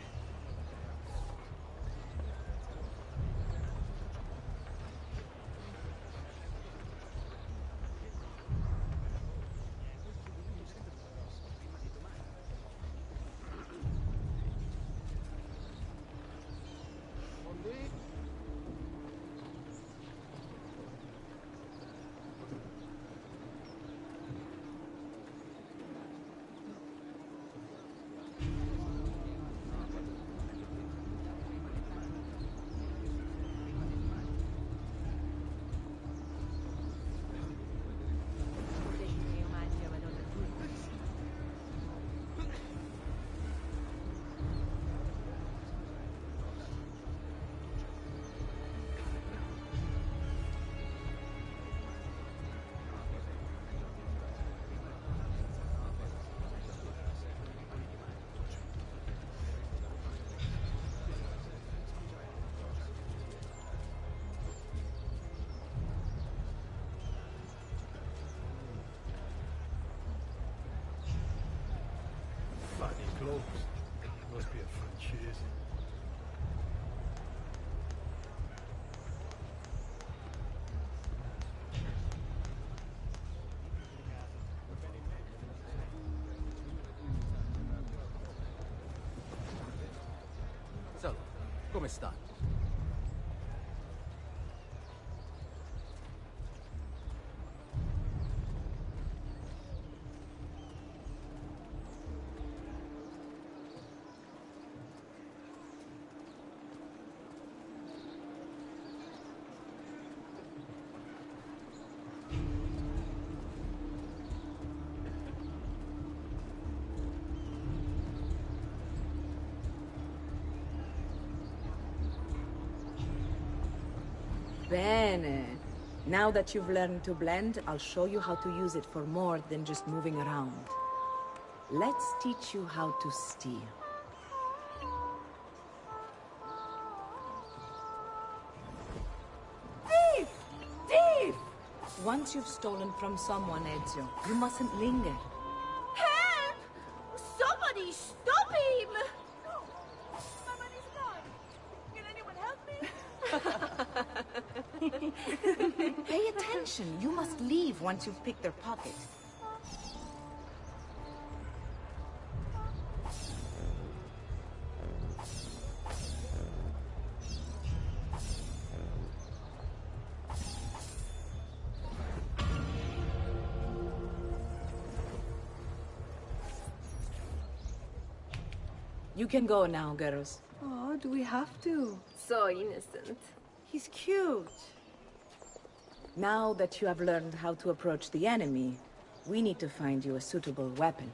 closed. Must be a francese. So, come sta? Bene. Now that you've learned to blend, I'll show you how to use it for more than just moving around. Let's teach you how to steal. Thief! Thief! Once you've stolen from someone, Ezio, you mustn't linger. Help! Somebody stop him! My money's gone. Can anyone help me? Pay attention. You must leave once you've picked their pocket. You can go now, girls. Oh, do we have to? So innocent. He's cute. Now that you have learned how to approach the enemy, we need to find you a suitable weapon.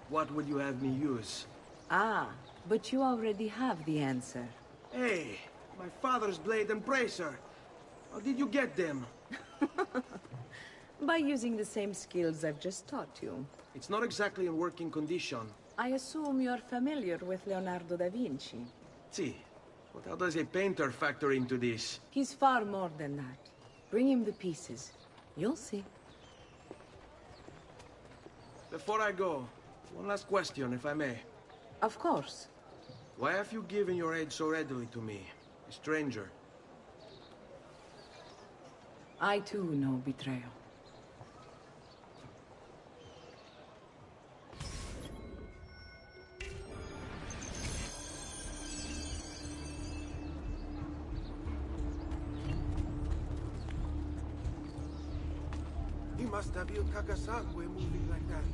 What would you have me use? Ah, but you already have the answer. Hey, my father's blade and bracer. How did you get them? By using the same skills I've just taught you. It's not exactly in working condition. I assume you're familiar with Leonardo da Vinci. See, but how does a painter factor into this? He's far more than that. Bring him the pieces. You'll see. Before I go, one last question, if I may. Of course. Why have you given your aid so readily to me, a stranger? I too know betrayal. He must have you Kakasangue moving like that.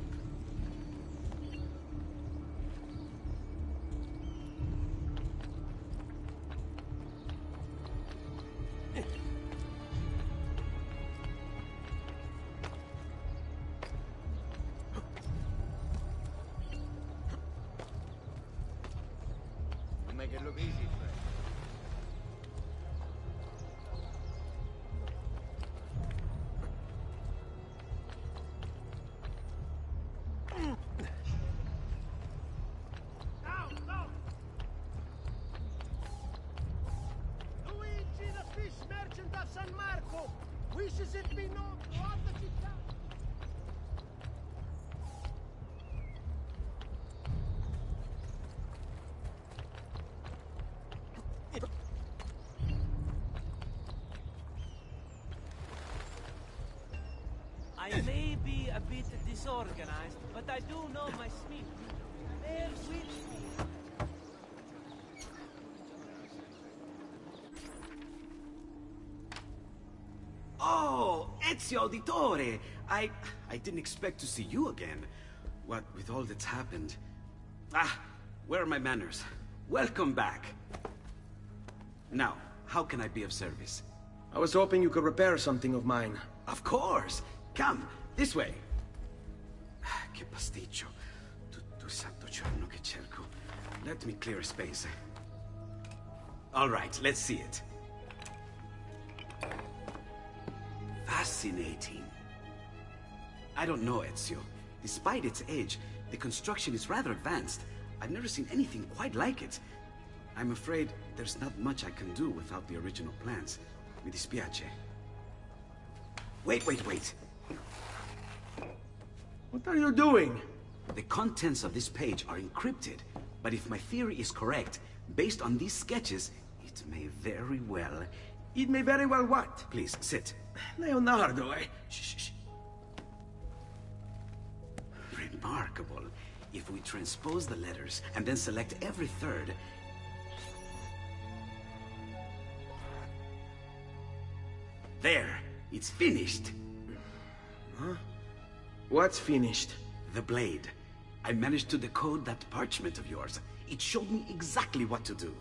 Don't make it look easy, Fred. Luigi, the fish merchant of San Marco, wishes it be known throughout the città. I may be a bit disorganized, but I do know my Smith. Bear with me. Oh, Ezio Auditore! I didn't expect to see you again. What with all that's happened. Ah, where are my manners? Welcome back. Now, how can I be of service? I was hoping you could repair something of mine. Of course! Come, this way! Che pasticcio. Tutto il santo giorno che cerco. Let me clear a space. All right, let's see it. Fascinating. I don't know, Ezio. Despite its age, the construction is rather advanced. I've never seen anything quite like it. I'm afraid there's not much I can do without the original plans. Mi dispiace. Wait. What are you doing? The contents of this page are encrypted, but if my theory is correct, based on these sketches, it may very well... It may very well what? Please, sit. Leonardo, Shh. Remarkable. If we transpose the letters and then select every third... There! It's finished! Huh? What's finished? The blade. I managed to decode that parchment of yours. It showed me exactly what to do.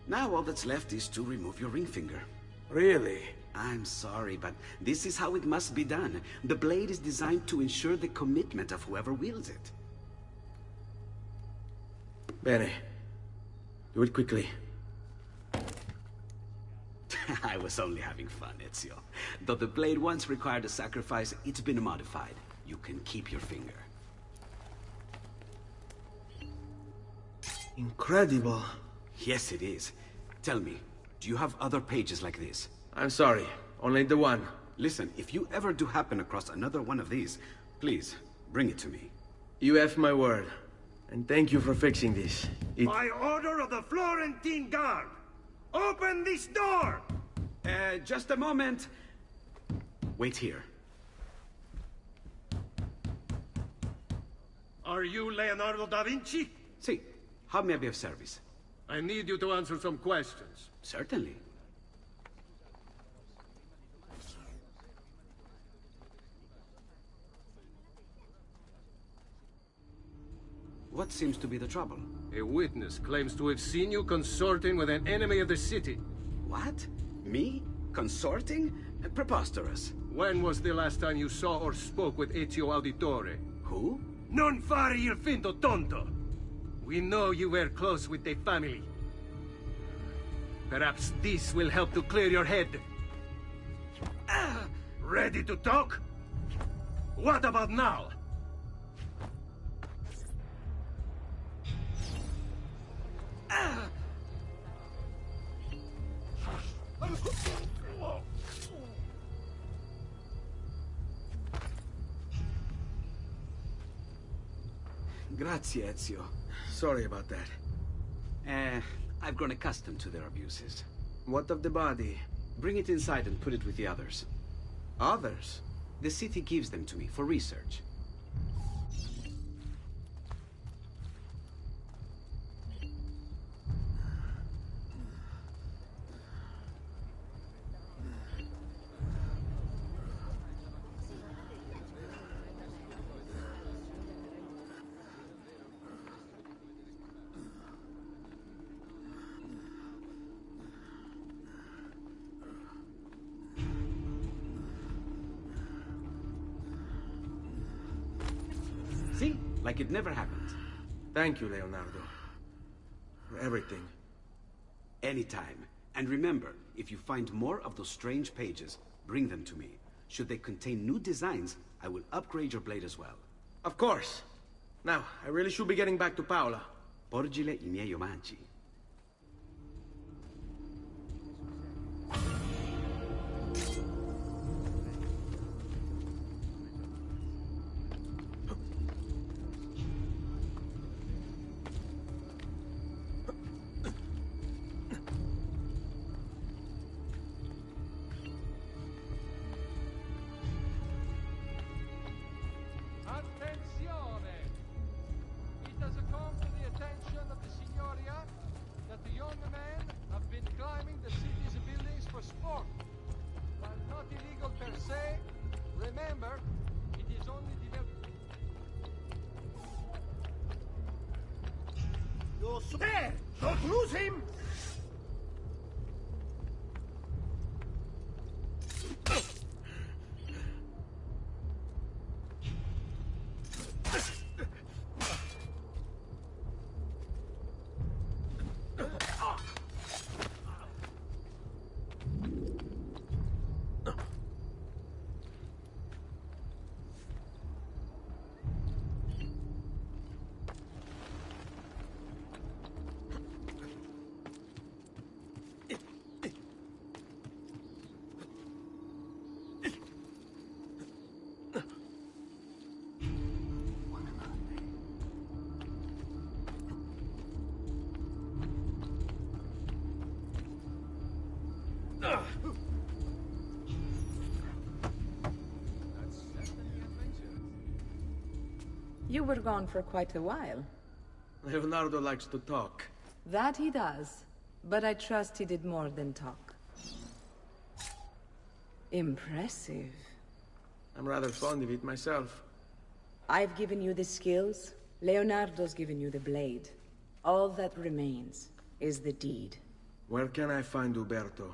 Now all that's left is to remove your ring finger. Really? I'm sorry, but this is how it must be done. The blade is designed to ensure the commitment of whoever wields it. Bene. Do it quickly. I was only having fun, Ezio. Though the blade once required a sacrifice, it's been modified. You can keep your finger. Incredible. Yes, it is. Tell me, do you have other pages like this? I'm sorry, only the one. Listen, if you ever do happen across another one of these, please, bring it to me. You have my word. And thank you for fixing this. By order of the Florentine Guard! Open this door! Just a moment. Wait here. Are you Leonardo da Vinci? Si. How may I be of service? I need you to answer some questions. Certainly. What seems to be the trouble? A witness claims to have seen you consorting with an enemy of the city. What? Me? Consorting? Preposterous. When was the last time you saw or spoke with Ezio Auditore? Who? Non fare il finto tonto! We know you were close with the family. Perhaps this will help to clear your head. Ready to talk? What about now? Grazie, Ezio. Sorry about that. I've grown accustomed to their abuses. What of the body? Bring it inside and put it with the others. Others? The city gives them to me for research. See? Like it never happened. Thank you, Leonardo. For everything. Anytime. And remember, if you find more of those strange pages, bring them to me. Should they contain new designs, I will upgrade your blade as well. Of course. Now, I really should be getting back to Paola. Porgile I miei omaggi. Attenzione! It has come to the attention of the Signoria that the young men have been climbing the city's buildings for sport. While not illegal per se, remember, it is only There! Don't lose him! You were gone for quite a while. Leonardo likes to talk. That he does, but I trust he did more than talk. Impressive. I'm rather fond of it myself. I've given you the skills, Leonardo's given you the blade. All that remains is the deed. Where can I find Uberto?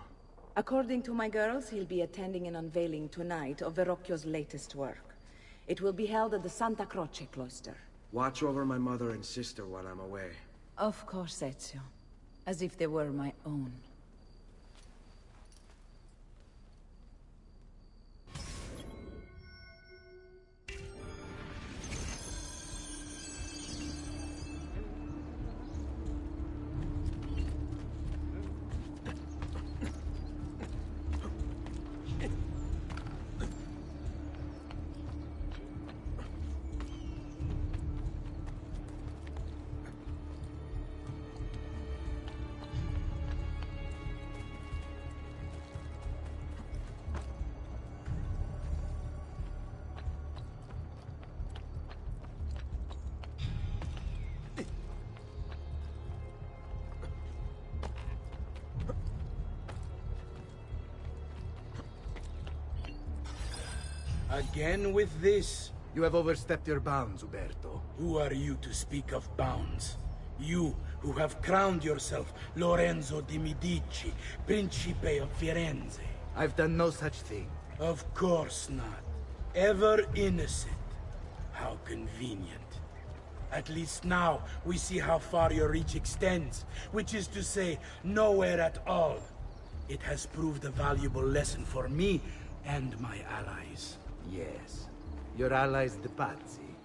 According to my girls, he'll be attending an unveiling tonight of Verrocchio's latest work. It will be held at the Santa Croce cloister. Watch over my mother and sister while I'm away. Of course, Ezio. As if they were my own. Again with this? You have overstepped your bounds, Uberto. Who are you to speak of bounds? You, who have crowned yourself Lorenzo di Medici, Principe of Firenze. I've done no such thing. Of course not. Ever innocent. How convenient. At least now, we see how far your reach extends, which is to say, nowhere at all. It has proved a valuable lesson for me and my allies. Yes. Your allies, the Pazzi.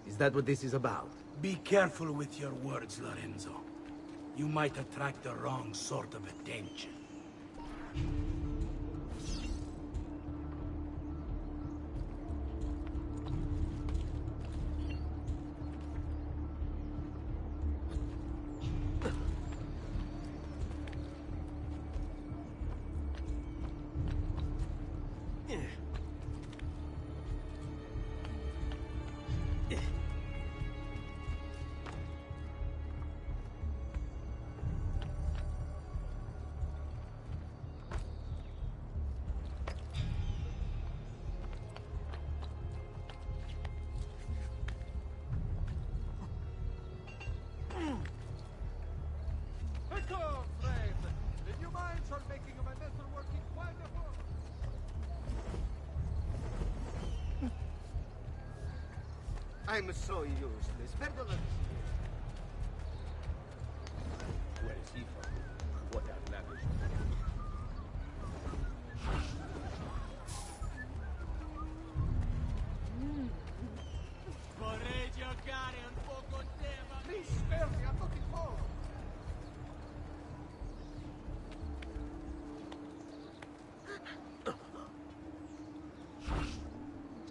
Is that what this is about? Be careful with your words, Lorenzo. You might attract the wrong sort of attention. I'm so useless. Perdona. Where is he from? What a lavish. Vorrei giocare un po' con te, ma... Mi sfermi a tutti i fuoco!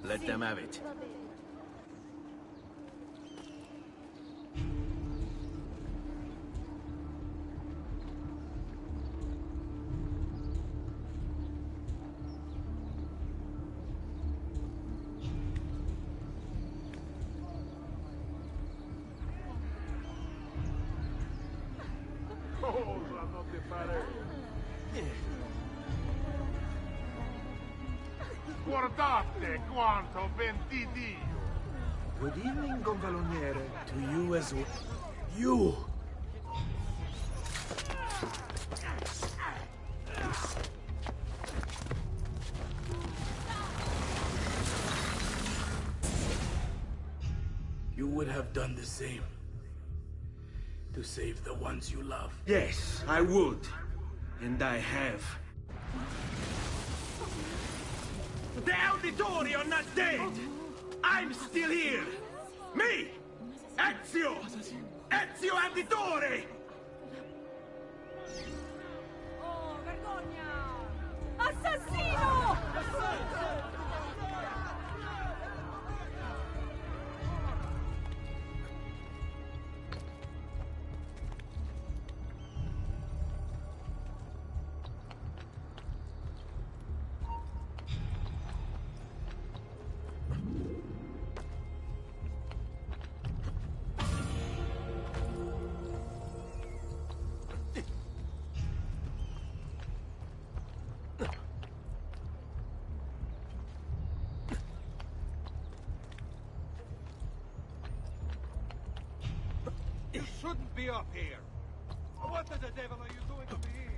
Let them have it. Guardate quanto ben di Dio! Good evening, gonfaloniere. To you as well. You! You would have done the same. To save the ones you love. Yes, I would. And I have. The Auditori are not dead! I'm still here! Me! Ezio! Ezio Auditore! Oh, vergogna! Assassino! Hurry up here! What the devil are you doing over here?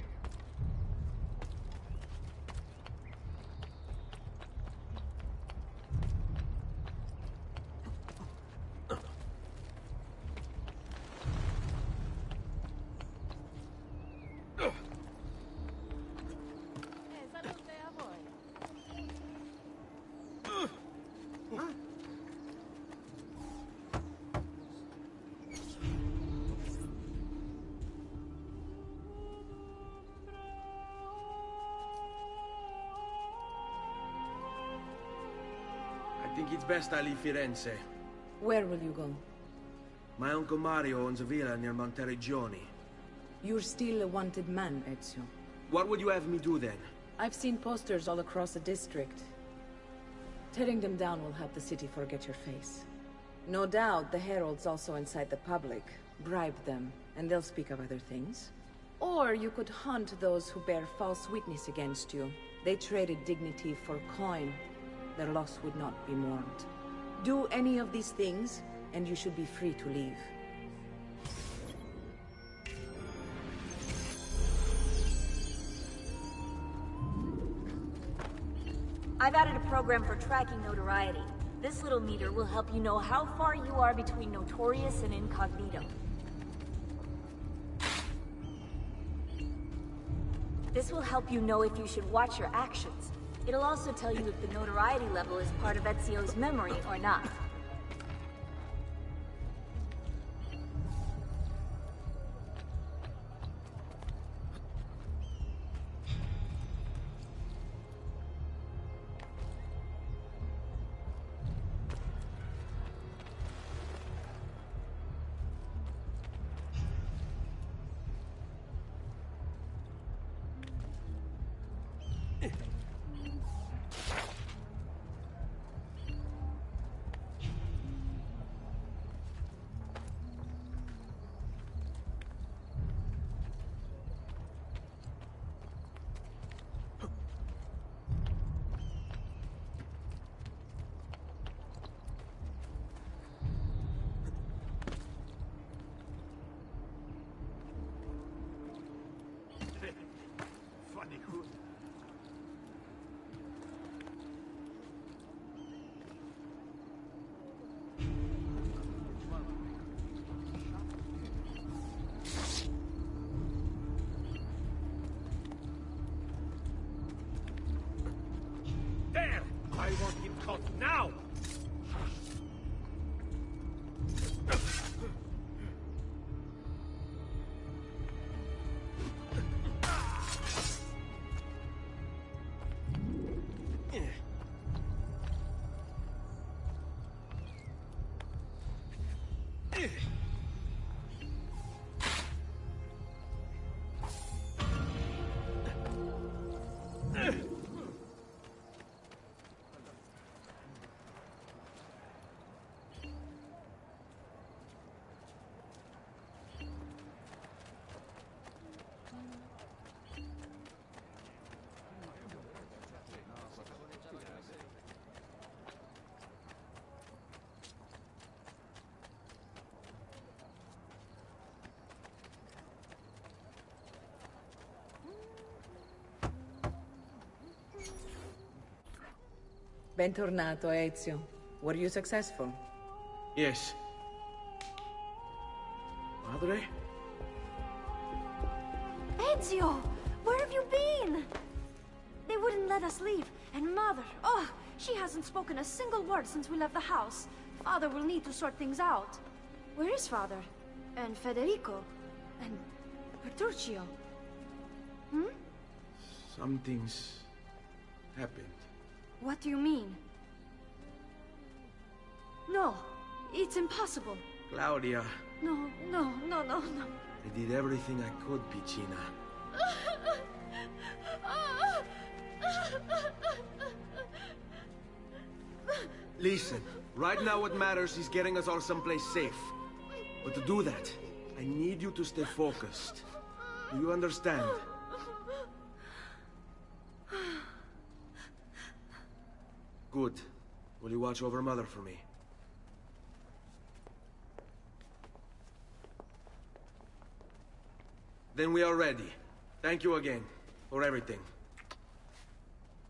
Salute a voi. I think it's best I leave Firenze. Where will you go? My uncle Mario owns a villa near Monteriggioni. You're still a wanted man, Ezio. What would you have me do then? I've seen posters all across the district. Tearing them down will help the city forget your face. No doubt the heralds also incite the public. Bribe them, and they'll speak of other things. Or you could hunt those who bear false witness against you. They traded dignity for coin. Their loss would not be mourned. Do any of these things, and you should be free to leave. I've added a program for tracking notoriety. This little meter will help you know how far you are between notorious and incognito. This will help you know if you should watch your actions. It'll also tell you if the notoriety level is part of Ezio's memory or not. Funny hood. There! I want him caught now! Bentornato, Ezio. Were you successful? Yes. Madre? Ezio! Where have you been? They wouldn't let us leave. And Mother, oh, she hasn't spoken a single word since we left the house. Father will need to sort things out. Where is Father? And Federico? And Petruchio? Hmm? Something's happened. What do you mean? No, it's impossible. Claudia, No, no, no, no, no. I did everything I could, Piccina. Listen, right now what matters is getting us all someplace safe. But to do that, I need you to stay focused. Do you understand? Good. Will you watch over Mother for me? Then we are ready. Thank you again for everything.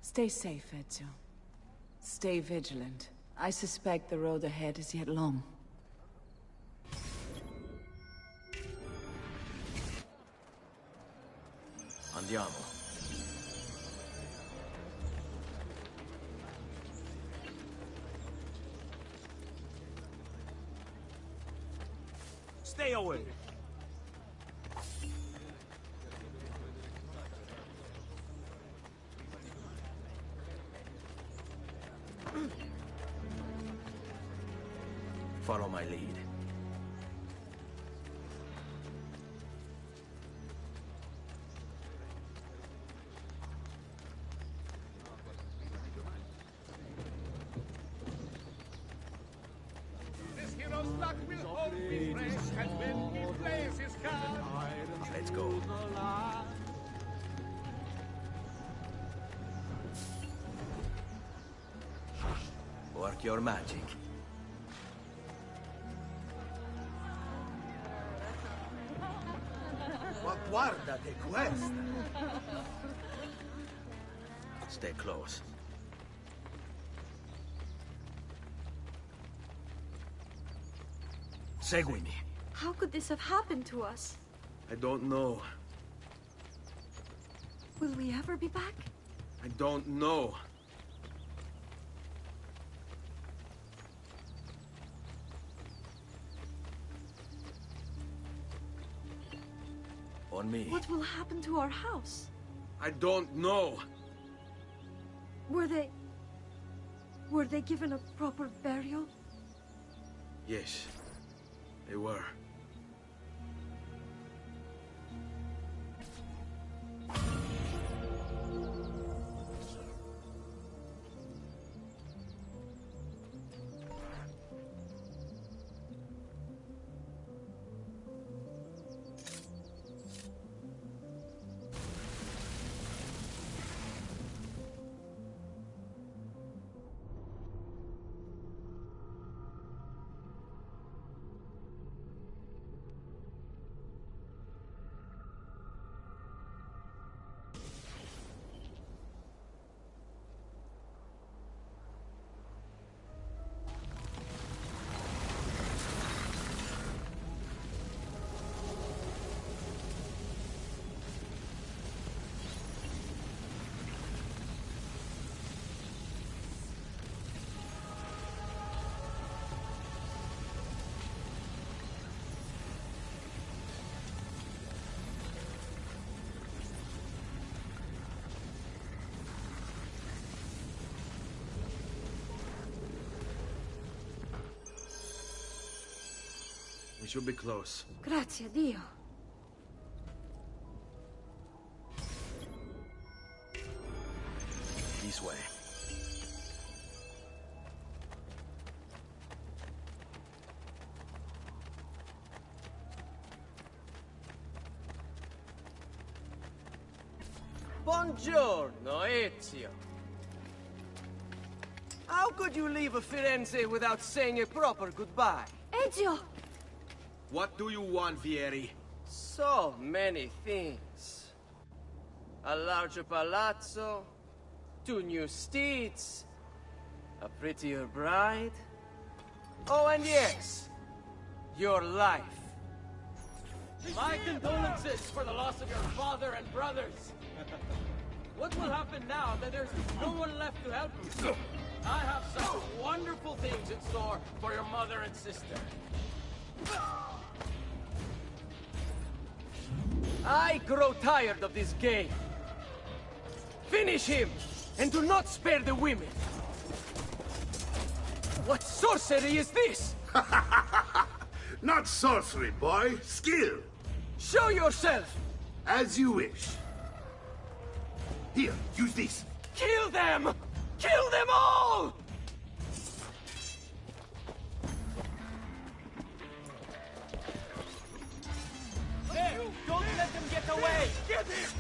Stay safe, Ezio. Stay vigilant. I suspect the road ahead is yet long. Andiamo. Stay away. Follow my lead. This hero's luck will hold me fresh, and when he plays his card, Let's go. Work your magic. Ma guardate questa! Stay close. Seguimi. How could this have happened to us? I don't know. Will we ever be back? I don't know. On me. What will happen to our house? I don't know. Were they given a proper burial? Yes, they were. We should be close. Grazie a Dio. This way. Buongiorno, Ezio. How could you leave Firenze without saying a proper goodbye? Ezio! What do you want, Vieri? So many things. A larger palazzo, 2 new steeds, a prettier bride. Oh, and yes, your life. My condolences for the loss of your father and brothers. What will happen now that there's no one left to help you? I have some wonderful things in store for your mother and sister. I grow tired of this game. Finish him, and do not spare the women. What sorcery is this? Not sorcery, boy. Skill. Show yourself! As you wish. Here, use this. Kill them! Kill them all! There! Don't let them get away! Get him!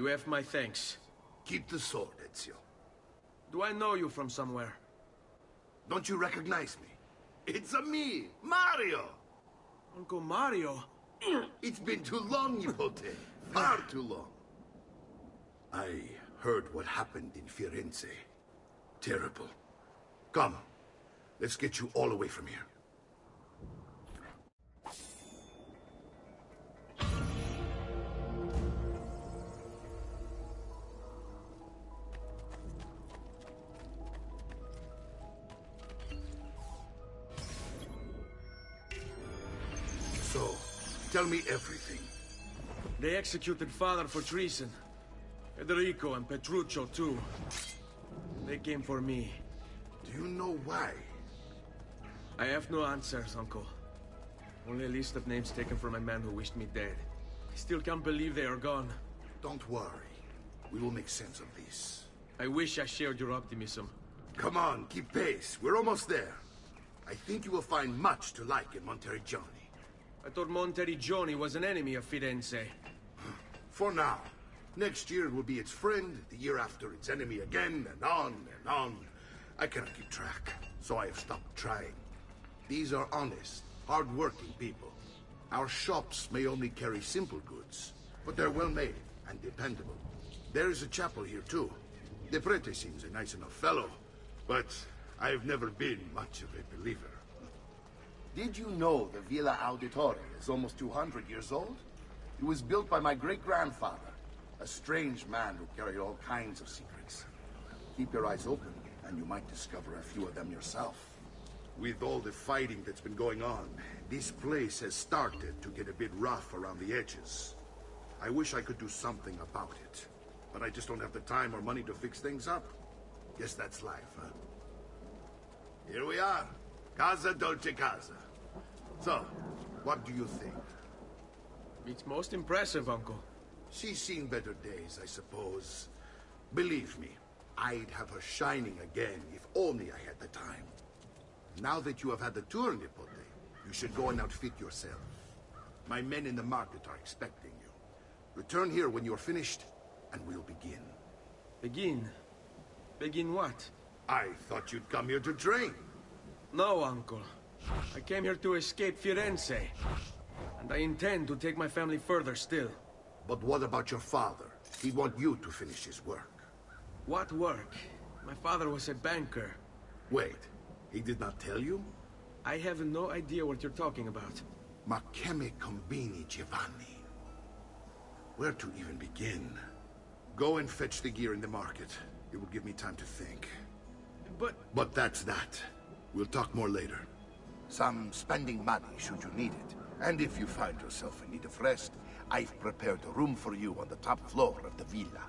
You have my thanks. Keep the sword, Ezio. Do I know you from somewhere? Don't you recognize me? It's a me, Mario! Uncle Mario? It's been too long, Nipote. Far too long. I heard what happened in Firenze. Terrible. Come, let's get you all away from here. So, tell me everything. They executed Father for treason. Federico and Petruccio, too. They came for me. Do you know why? I have no answers, Uncle. Only a list of names taken from a man who wished me dead. I still can't believe they are gone. Don't worry. We will make sense of this. I wish I shared your optimism. Come on, keep pace. We're almost there. I think you will find much to like in Monteriggioni. I thought Monteriggioni was an enemy of Firenze. For now. Next year it will be its friend, the year after its enemy again, and on and on. I cannot keep track, so I have stopped trying. These are honest, hard-working people. Our shops may only carry simple goods, but they're well-made and dependable. There is a chapel here, too. The prete seems a nice enough fellow, but I've never been much of a believer. Did you know the Villa Auditore is almost 200 years old? It was built by my great-grandfather, a strange man who carried all kinds of secrets. Keep your eyes open, and you might discover a few of them yourself. With all the fighting that's been going on, this place has started to get a bit rough around the edges. I wish I could do something about it, but I just don't have the time or money to fix things up. Guess that's life, huh? Here we are. Casa Dolce Casa. So, what do you think? It's most impressive, Uncle. She's seen better days, I suppose. Believe me, I'd have her shining again if only I had the time. Now that you have had the tour, Nipote, you should go and outfit yourself. My men in the market are expecting you. Return here when you're finished, and we'll begin. Begin? Begin what? I thought you'd come here to train. No, Uncle. I came here to escape Firenze. And I intend to take my family further still. But what about your father? He'd want you to finish his work. What work? My father was a banker. Wait, he did not tell you? I have no idea what you're talking about. Ma che me combini, Giovanni? Where to even begin? Go and fetch the gear in the market. It will give me time to think. But that's that. We'll talk more later. Some spending money should you need it. And if you find yourself in need of rest, I've prepared a room for you on the top floor of the villa.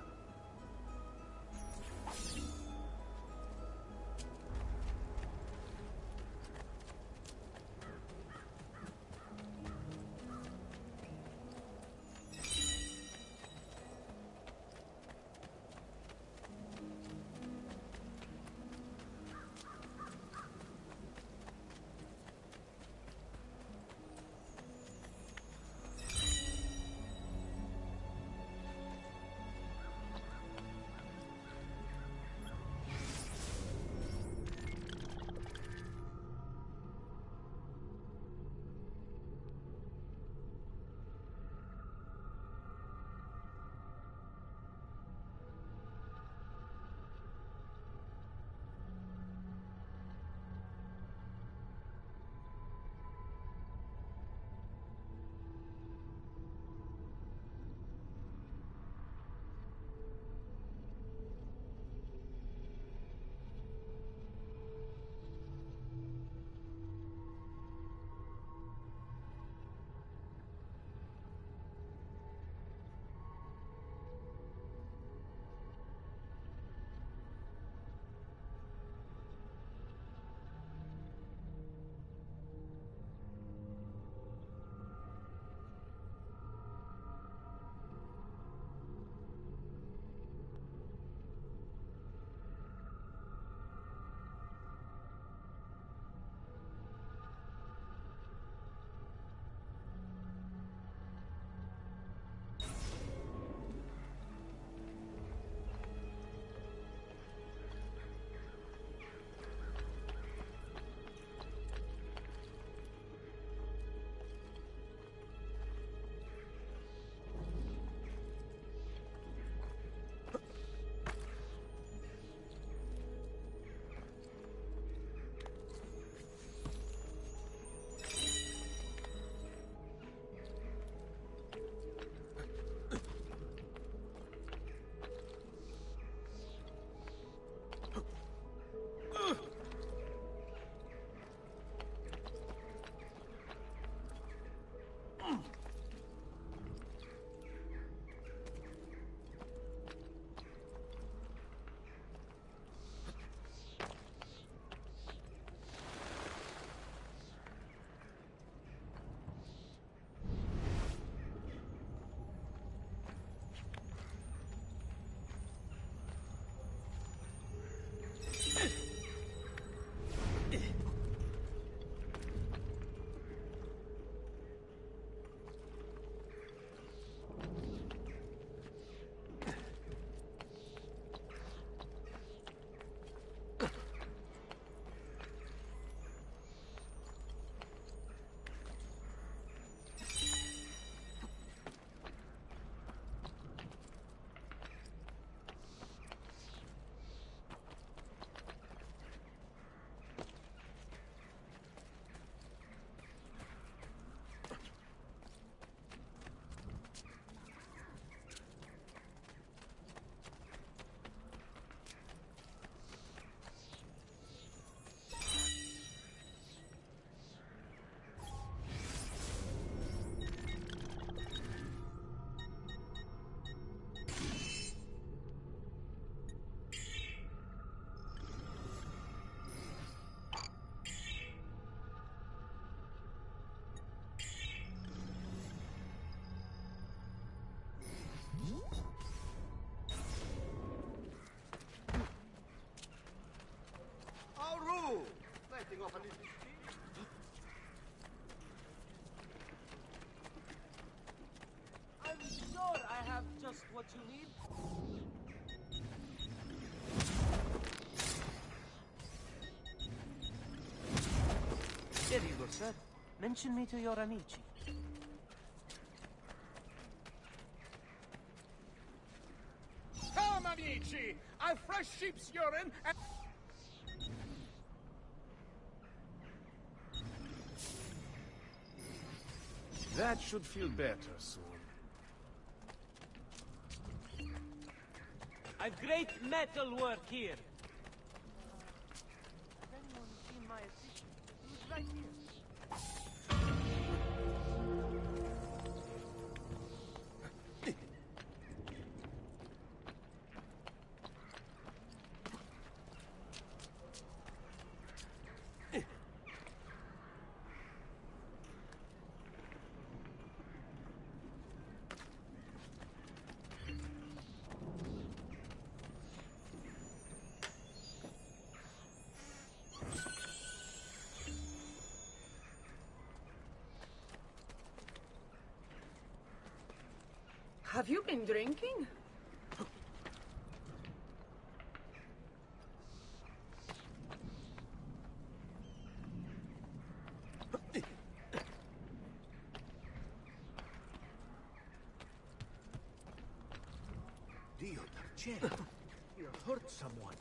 setting off a new... I'm sure I have just what you need. There you go, sir. Mention me to your amici. Come, amici! A fresh sheep's urine and... That should feel better soon. A great metal work here. Has anyone seen my assistant? He was right here. Have you been drinking? Dio Tarcere, you hurt someone.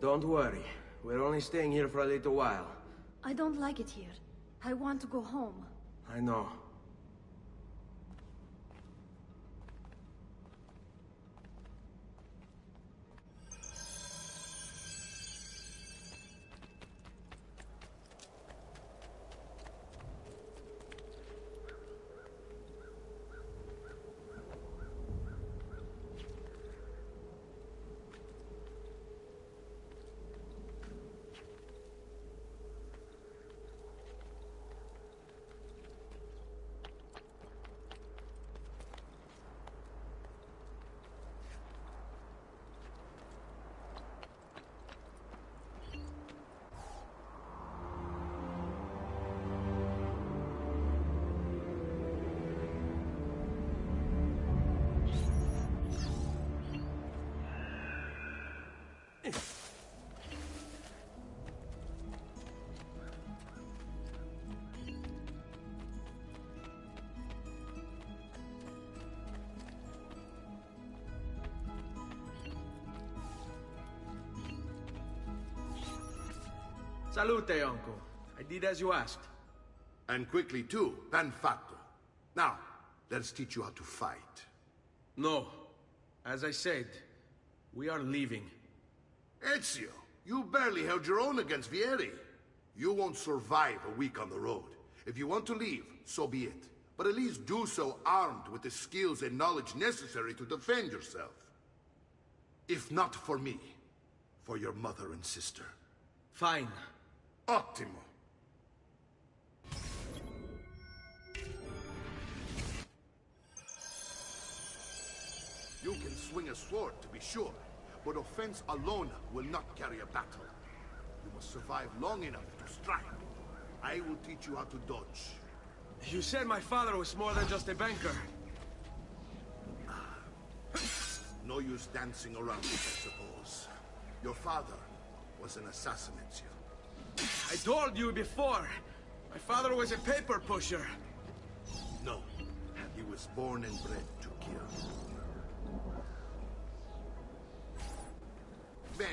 Don't worry. We're only staying here for a little while. I don't like it here. I want to go home. I know. Salute, uncle. I did as you asked. And quickly too, ben fatto. Now, let's teach you how to fight. No. As I said, we are leaving. Ezio, you barely held your own against Vieri. You won't survive a week on the road. If you want to leave, so be it. But at least do so armed with the skills and knowledge necessary to defend yourself. If not for me, for your mother and sister. Fine. Ottimo. You can swing a sword, to be sure, but offense alone will not carry a battle. You must survive long enough to strike. I will teach you how to dodge. You said my father was more than just a banker. No use dancing around it, I suppose. Your father was an assassin, Ezio. I told you before. My father was a paper pusher. No. He was born and bred to kill. Bene.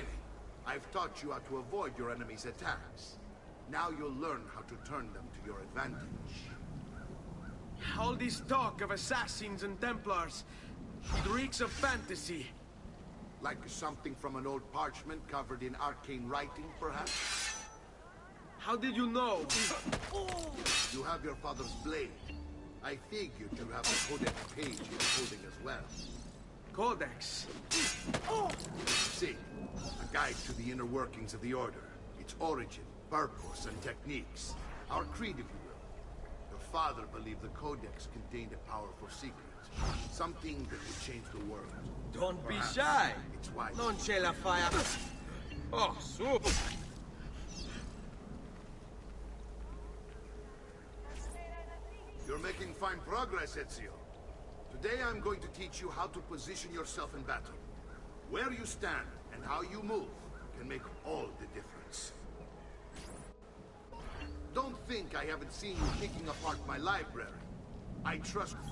I've taught you how to avoid your enemy's attacks. Now you'll learn how to turn them to your advantage. All this talk of assassins and Templars, it reeks of fantasy. Like something from an old parchment covered in arcane writing, perhaps? How did you know? You have your father's blade. I figured you have a codex page you're holding as well. Codex? See, a guide to the inner workings of the Order. Its origin, purpose, and techniques. Our creed, if you will. Your father believed the Codex contained a powerful secret. Something that would change the world. Don't be Perhaps shy. It's wise. Non c'è la fire. Oh, su. You're making fine progress, Ezio. Today I'm going to teach you how to position yourself in battle. Where you stand and how you move can make all the difference. Don't think I haven't seen you picking apart my library. I trust you.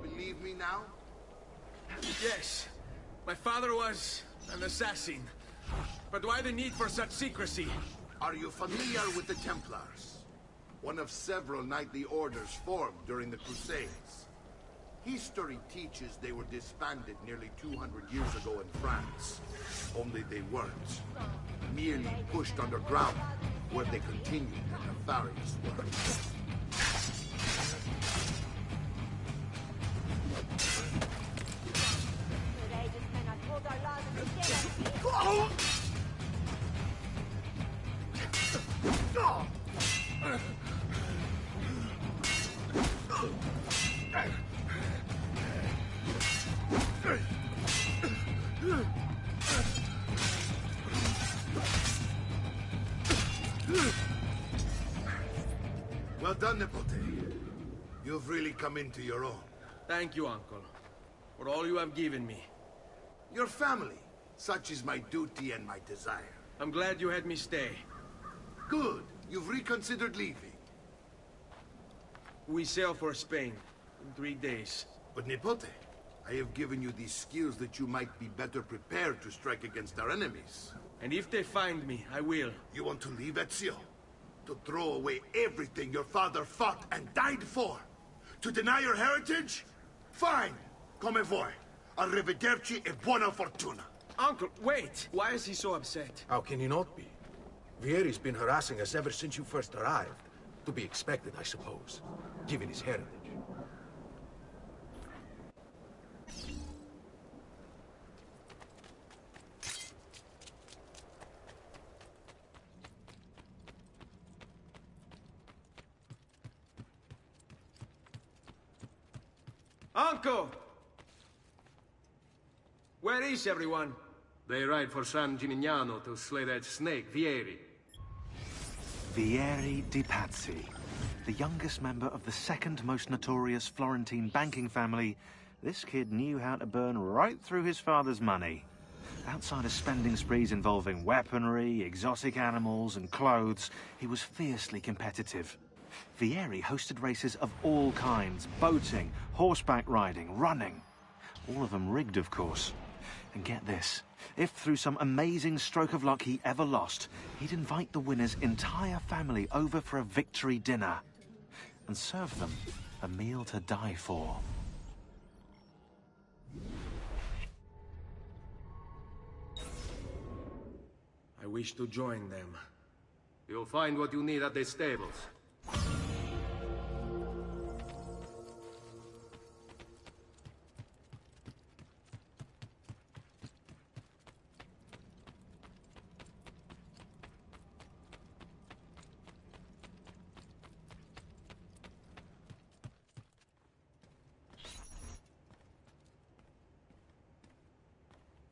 Believe me now? Yes. My father was an assassin. But why the need for such secrecy? Are you familiar with the Templars? One of several knightly orders formed during the Crusades. History teaches they were disbanded nearly 200 years ago in France. Only they weren't. Merely pushed underground, where they continued their nefarious work. Well done, Nepote. You've really come into your own. Thank you, Uncle, for all you have given me. Your family. Such is my duty and my desire. I'm glad you had me stay. Good. You've reconsidered leaving. We sail for Spain in 3 days. But Nepote, I have given you these skills that you might be better prepared to strike against our enemies. And if they find me, I will. You want to leave Ezio? To throw away everything your father fought and died for? To deny your heritage? Fine. Come vuoi. Arrivederci e buona fortuna. Uncle, wait! Why is he so upset? How can he not be? Vieri's been harassing us ever since you first arrived. To be expected, I suppose, given his heritage. Uncle! Where is everyone? They ride for San Gimignano to slay that snake, Vieri. Vieri di Pazzi, the youngest member of the second most notorious Florentine banking family. This kid knew how to burn right through his father's money. Outside of spending sprees involving weaponry, exotic animals, and clothes, he was fiercely competitive. Vieri hosted races of all kinds: boating, horseback riding, running. All of them rigged, of course. And get this, if through some amazing stroke of luck he ever lost, he'd invite the winner's entire family over for a victory dinner and serve them a meal to die for. I wish to join them. You'll find what you need at the stables.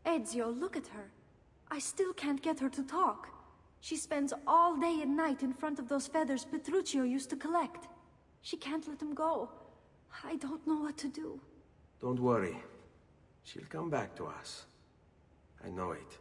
Ezio, look at her. I still can't get her to talk. She spends all day and night in front of those feathers Petruchio used to collect. She can't let them go. I don't know what to do. Don't worry. She'll come back to us. I know it.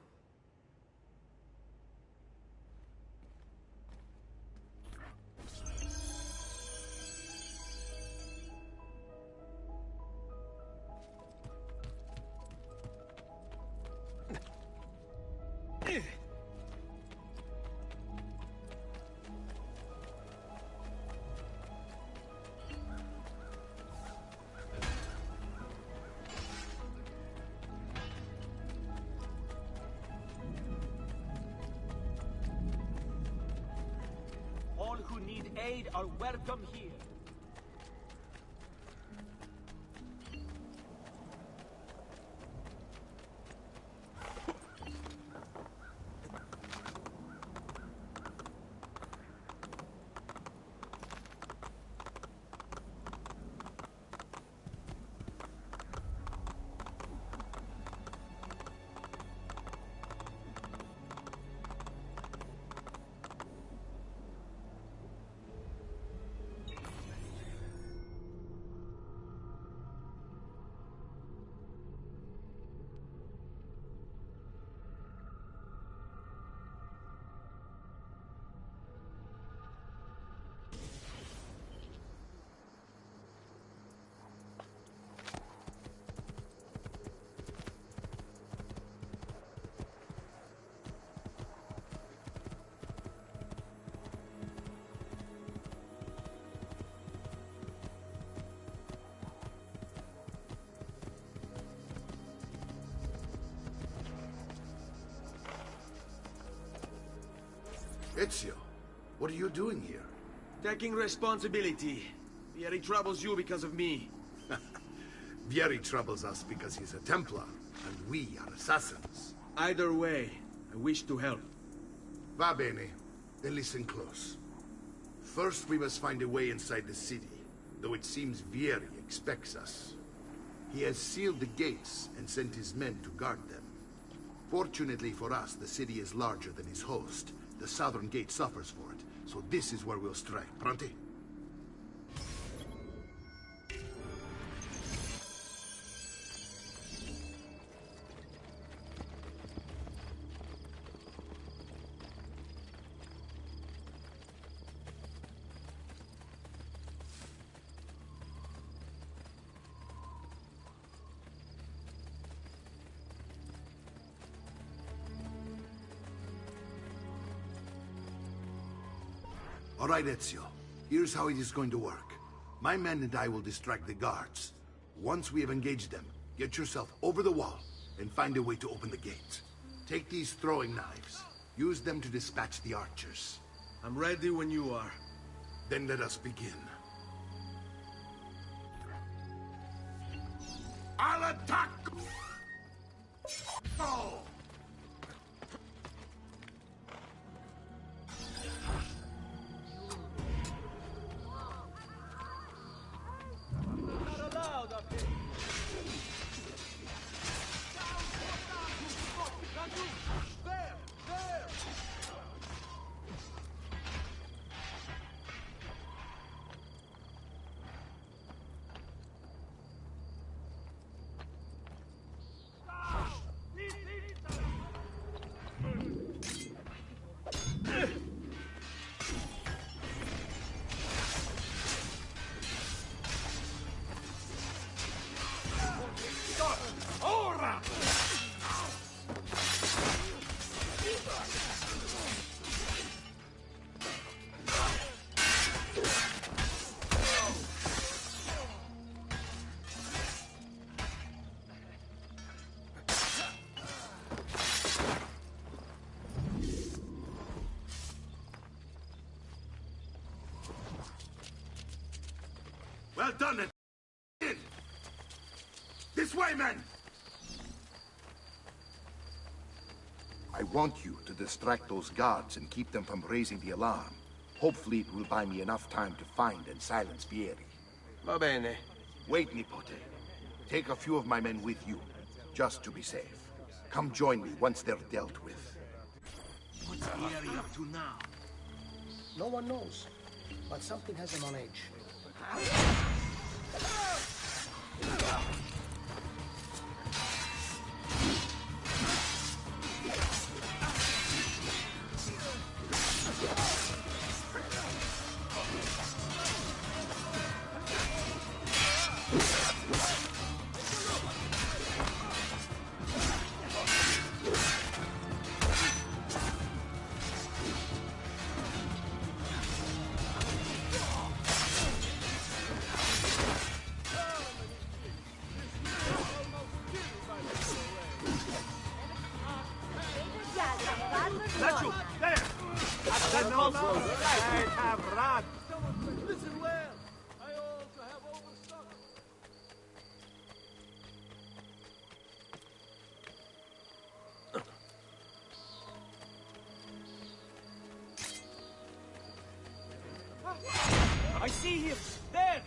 All who need aid are welcome here. Ezio, what are you doing here? Taking responsibility. Vieri troubles you because of me. Vieri troubles us because he's a Templar, and we are assassins. Either way, I wish to help. Va bene. Then listen close. First, we must find a way inside the city, though it seems Vieri expects us. He has sealed the gates and sent his men to guard them. Fortunately for us, the city is larger than his host, The southern gate suffers for it, so this is where we'll strike. Pronti? All right, Ezio. Here's how it is going to work. My men and I will distract the guards. Once we have engaged them, get yourself over the wall and find a way to open the gate. Take these throwing knives. Use them to dispatch the archers. I'm ready when you are. Then let us begin. I'll attack! Oh! Not allowed up here. There! There! Ora! Well done, it. In. This way, men! I want you to distract those guards and keep them from raising the alarm. Hopefully it will buy me enough time to find and silence Vieri. Va bene. Wait, Nipote. Take a few of my men with you, just to be safe. Come join me once they're dealt with. What's Vieri up to now? No one knows, but something has him on edge. Nacho, there! At the nozzle, I have run. Listen well. I also have overstock. I see him! There!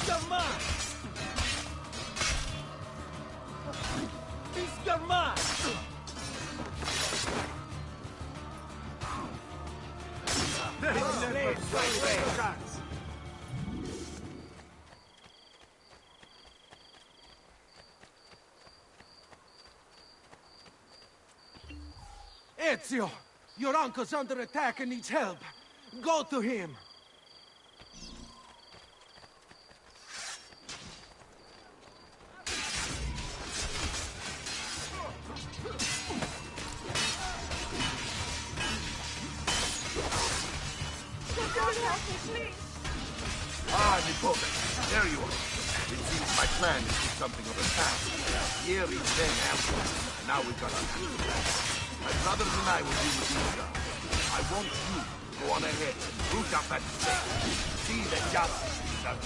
Scarma! Scarma! Ezio! Your uncle's under attack and needs help. Go to him. Ah, Nipote, there you are. It seems my plan is to do something of a task. Vieri's then ambushed, and now we've got our hands full. My brothers and I will deal with these guys. I want you to go on ahead and root up that snake. See that justice is done.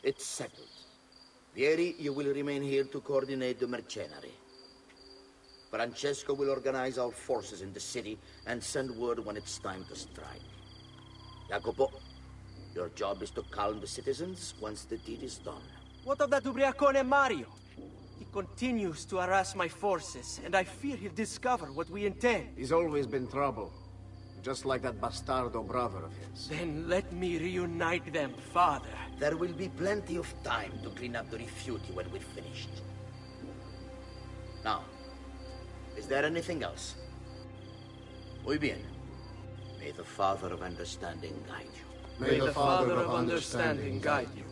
It's settled. Vieri, you will remain here to coordinate the mercenary. Francesco will organize our forces in the city and send word when it's time to strike. Jacopo, your job is to calm the citizens once the deed is done. What of that ubriacone Mario? He continues to harass my forces, and I fear he'll discover what we intend. He's always been trouble. Just like that bastardo brother of his. Then let me reunite them, father. There will be plenty of time to clean up the refuti when we're finished. Now, is there anything else? Muy bien. May the Father of Understanding guide you. May the Father of Understanding guide you.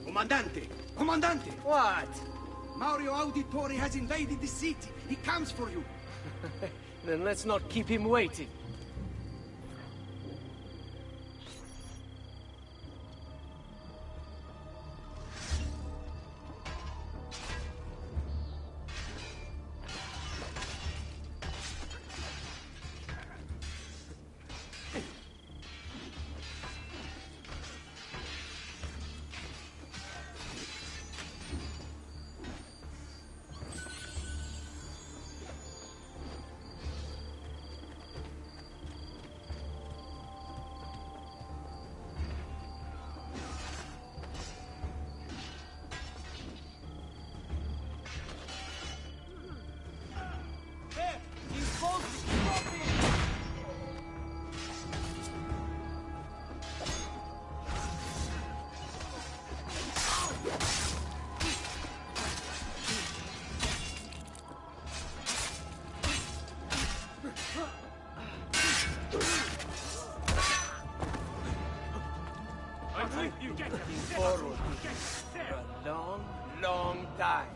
Comandante! Comandante! What? Mario Auditore has invaded the city. He comes for you. Then let's not keep him waiting. Forward for a long, long time.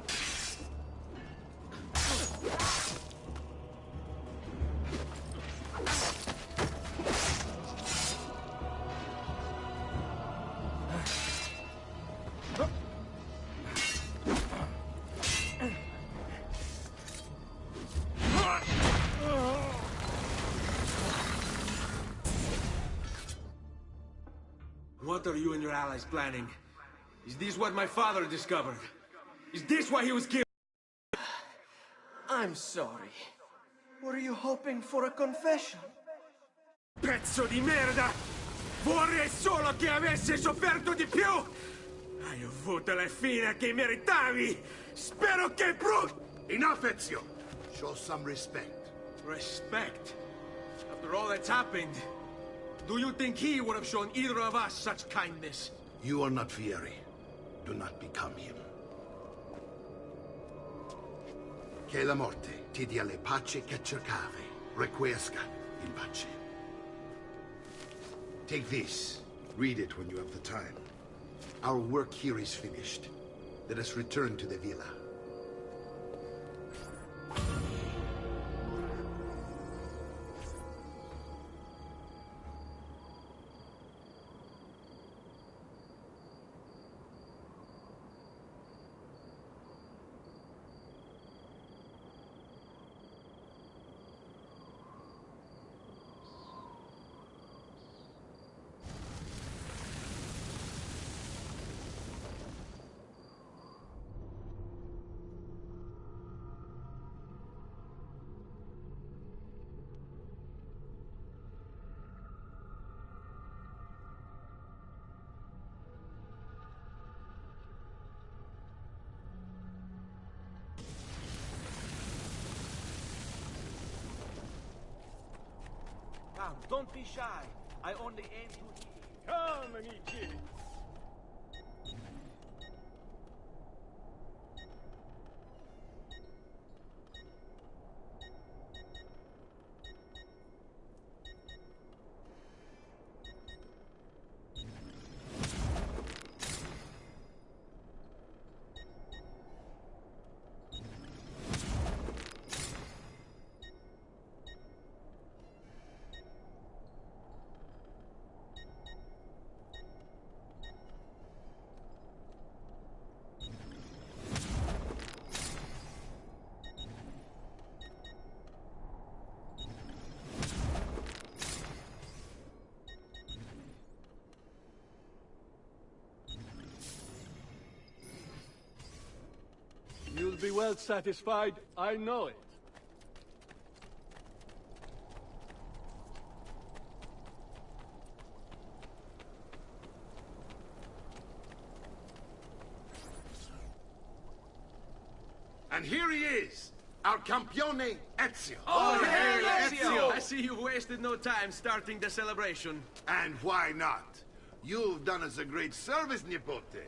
What are you and your allies planning? Is this what my father discovered? Is this why he was killed? I'm sorry. Were you hoping for a confession? Pezzo di merda! Vorrei solo che avessi sofferto di più! Hai avuto la fine che meritavi! Spero che Enough, Ezio! Show some respect. Respect? After all that's happened, do you think he would have shown either of us such kindness? You are not Vieri. Do not become him. Che la morte ti dia le pace che cercavi. Requiesca in pace. Take this. Read it when you have the time. Our work here is finished. Let us return to the villa. Come, don't be shy. I only aim to... Come, amici. will be well satisfied, I know it. And here he is, our campione Ezio. Oh, hail Ezio! I see you've wasted no time starting the celebration. And why not? You've done us a great service, Nipote.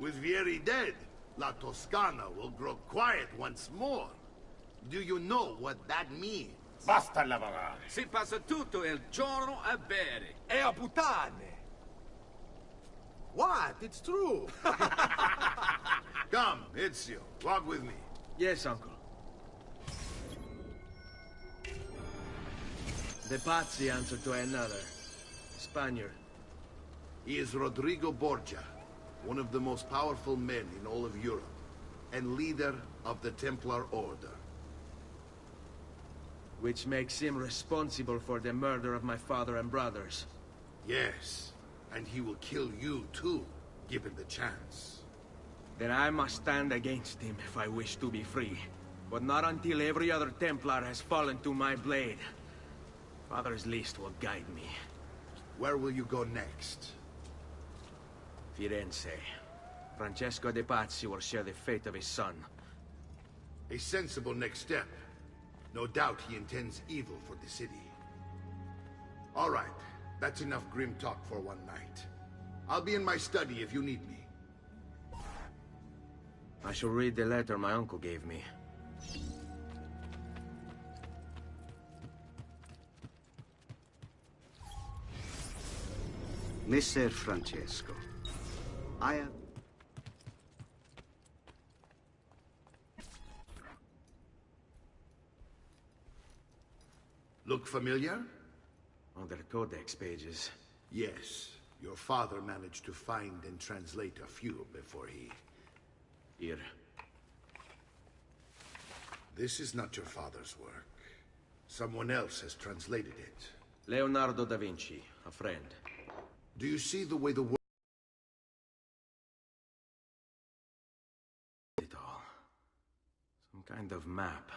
With Vieri dead, La Toscana will grow quiet once more. Do you know what that means? Basta lavorare. Si passa tutto il giorno a bere. E a puttane! What? It's true! Come, Ezio, walk with me. Yes, uncle. The Pazzi answer to another. Spaniard. He is Rodrigo Borgia, one of the most powerful men in all of Europe, and leader of the Templar Order. Which makes him responsible for the murder of my father and brothers. Yes, and he will kill you too, given the chance. Then I must stand against him if I wish to be free. But not until every other Templar has fallen to my blade. Father's list will guide me. Where will you go next? Firenze. Francesco de Pazzi will share the fate of his son. A sensible next step. No doubt he intends evil for the city. All right, that's enough grim talk for one night. I'll be in my study if you need me. I shall read the letter my uncle gave me. Messer Francesco, I am... Look familiar? On their codex pages. Yes. Your father managed to find and translate a few before he... Here. This is not your father's work. Someone else has translated it. Leonardo da Vinci, a friend. Do you see the way the world... It all. Some kind of map.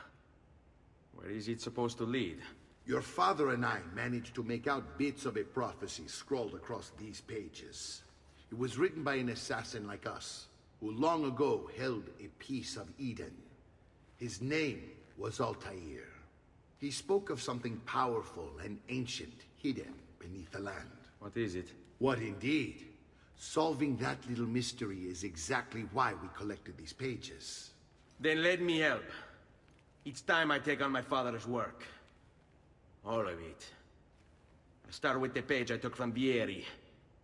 Where is it supposed to lead? Your father and I managed to make out bits of a prophecy scrawled across these pages. It was written by an assassin like us, who long ago held a piece of Eden. His name was Altair. He spoke of something powerful and ancient hidden beneath the land. What is it? What indeed? Solving that little mystery is exactly why we collected these pages. Then let me help. It's time I take on my father's work. All of it. I start with the page I took from Vieri.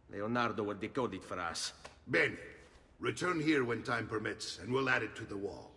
Leonardo will decode it for us. Bene. Return here when time permits, and we'll add it to the wall.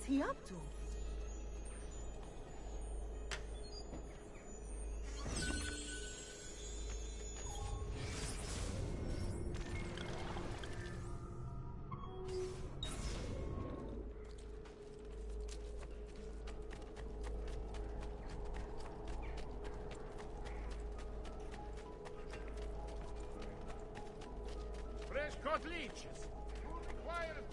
he up to? Fresh caught leeches. Who requires...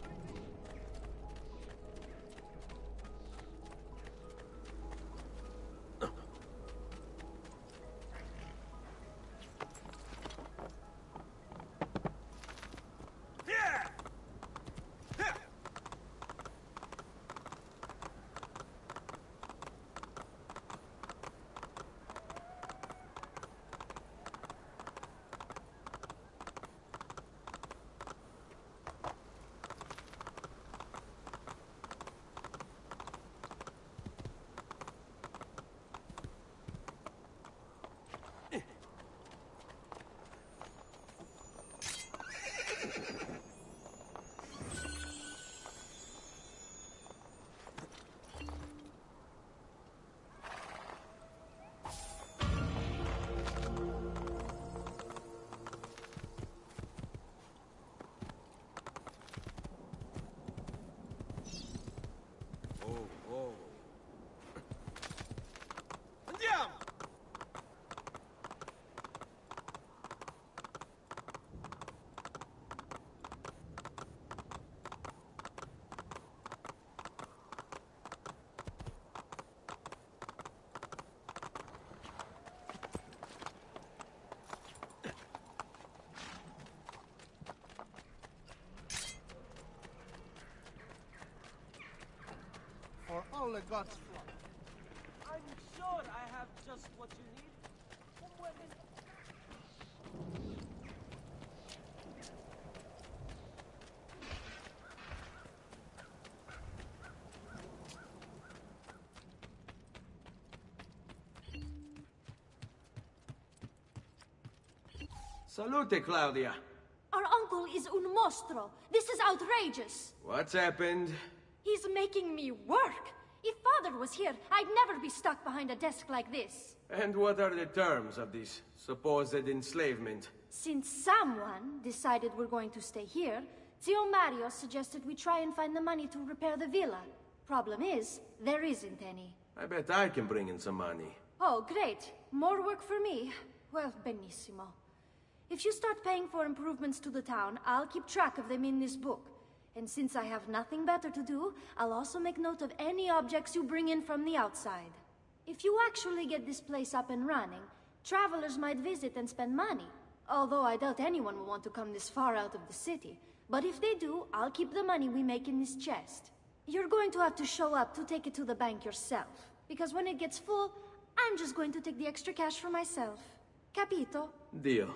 Andiamo! For all the gods' flock. I'm sure I have just what you need. Somewhere in... Salute, Claudia. Our uncle is un mostro. This is outrageous. What's happened? He's making me work. If Father was here, I'd never be stuck behind a desk like this. And what are the terms of this supposed enslavement? Since someone decided we're going to stay here, Zio Mario suggested we try and find the money to repair the villa. Problem is, there isn't any. I bet I can bring in some money. Oh, great. More work for me. Well, benissimo. If you start paying for improvements to the town, I'll keep track of them in this book. And since I have nothing better to do, I'll also make note of any objects you bring in from the outside. If you actually get this place up and running, travelers might visit and spend money. Although I doubt anyone will want to come this far out of the city. But if they do, I'll keep the money we make in this chest. You're going to have to show up to take it to the bank yourself. Because when it gets full, I'm just going to take the extra cash for myself. Capito? Deal.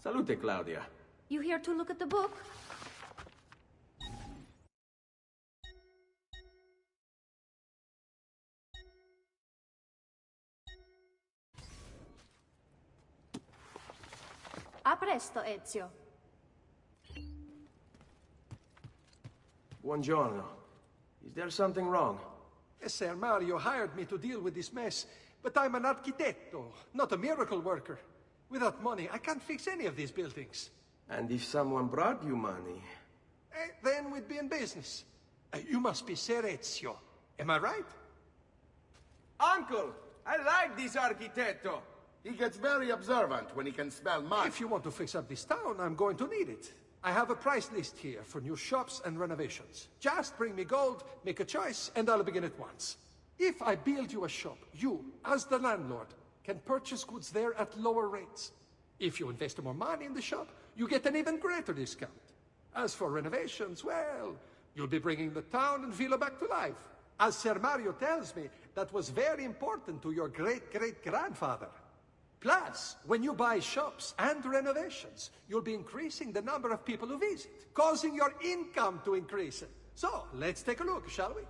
Salute, Claudia. You here to look at the book? A presto, Ezio. Buongiorno. Is there something wrong? Ser Mario hired me to deal with this mess, but I'm an architetto, not a miracle worker. Without money, I can't fix any of these buildings. And if someone brought you money? Then we'd be in business. You must be Ser Ezio. Am I right? Uncle! I like this architetto! He gets very observant when he can smell money. If you want to fix up this town, I'm going to need it. I have a price list here for new shops and renovations. Just bring me gold, make a choice, and I'll begin at once. If I build you a shop, you, as the landlord, can purchase goods there at lower rates. If you invest more money in the shop, you get an even greater discount. As for renovations, well, you'll be bringing the town and villa back to life. As Ser Mario tells me, that was very important to your great-great-grandfather. Plus, when you buy shops and renovations, you'll be increasing the number of people who visit, causing your income to increase. So, let's take a look, shall we?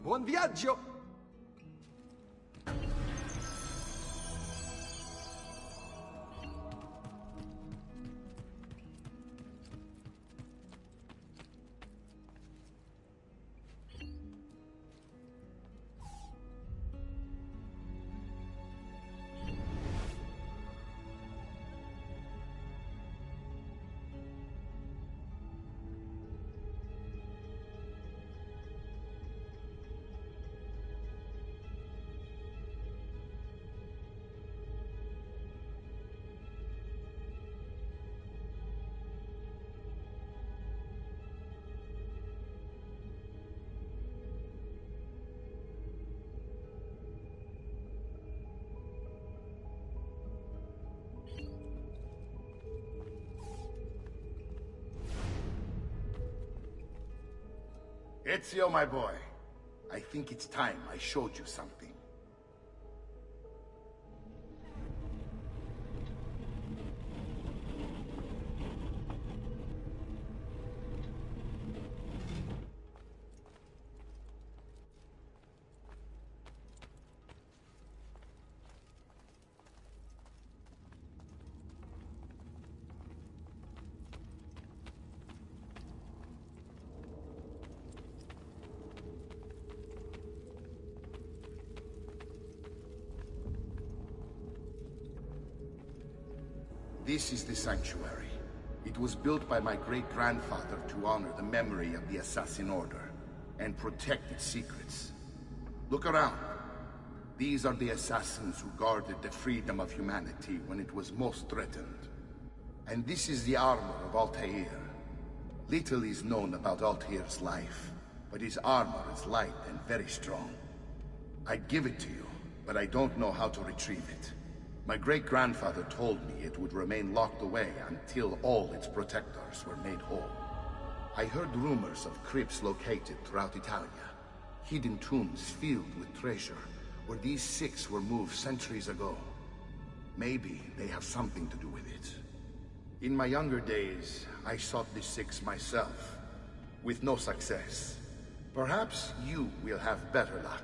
Buon viaggio! Ezio, my boy, I think it's time I showed you something. This is the sanctuary. It was built by my great-grandfather to honor the memory of the Assassin Order and protect its secrets. Look around. These are the assassins who guarded the freedom of humanity when it was most threatened. And this is the armor of Altair. Little is known about Altair's life, but his armor is light and very strong. I'd give it to you, but I don't know how to retrieve it. My great-grandfather told me it would remain locked away until all its protectors were made whole. I heard rumors of crypts located throughout Italia, hidden tombs filled with treasure, where these six were moved centuries ago. Maybe they have something to do with it. In my younger days, I sought the six myself, with no success. Perhaps you will have better luck.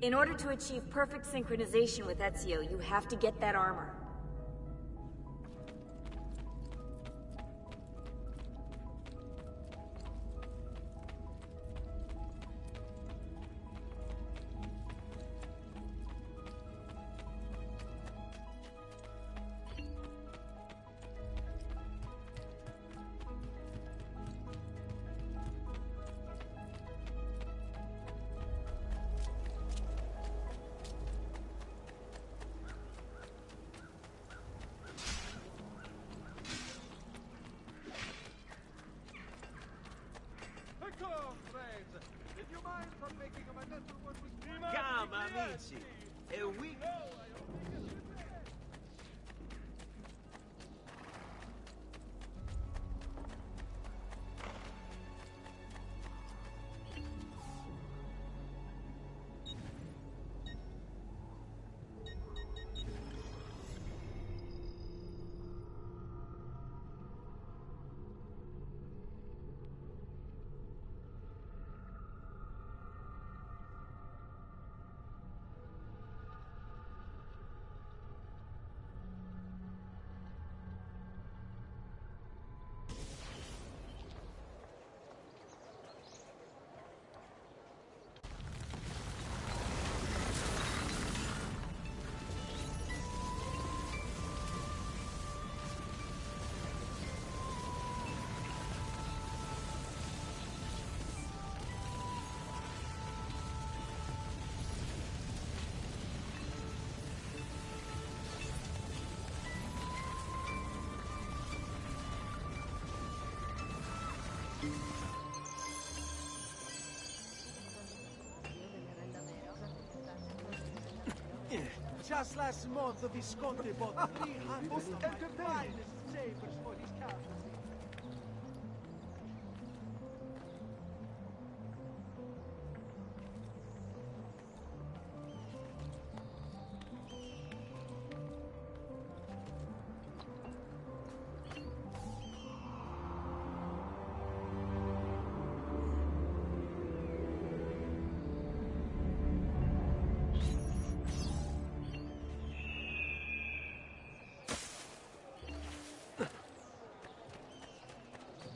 In order to achieve perfect synchronization with Ezio, you have to get that armor. Calma, amici. È un week. Just last month, the Visconti bought 300 of my finest sabers for his cavalry.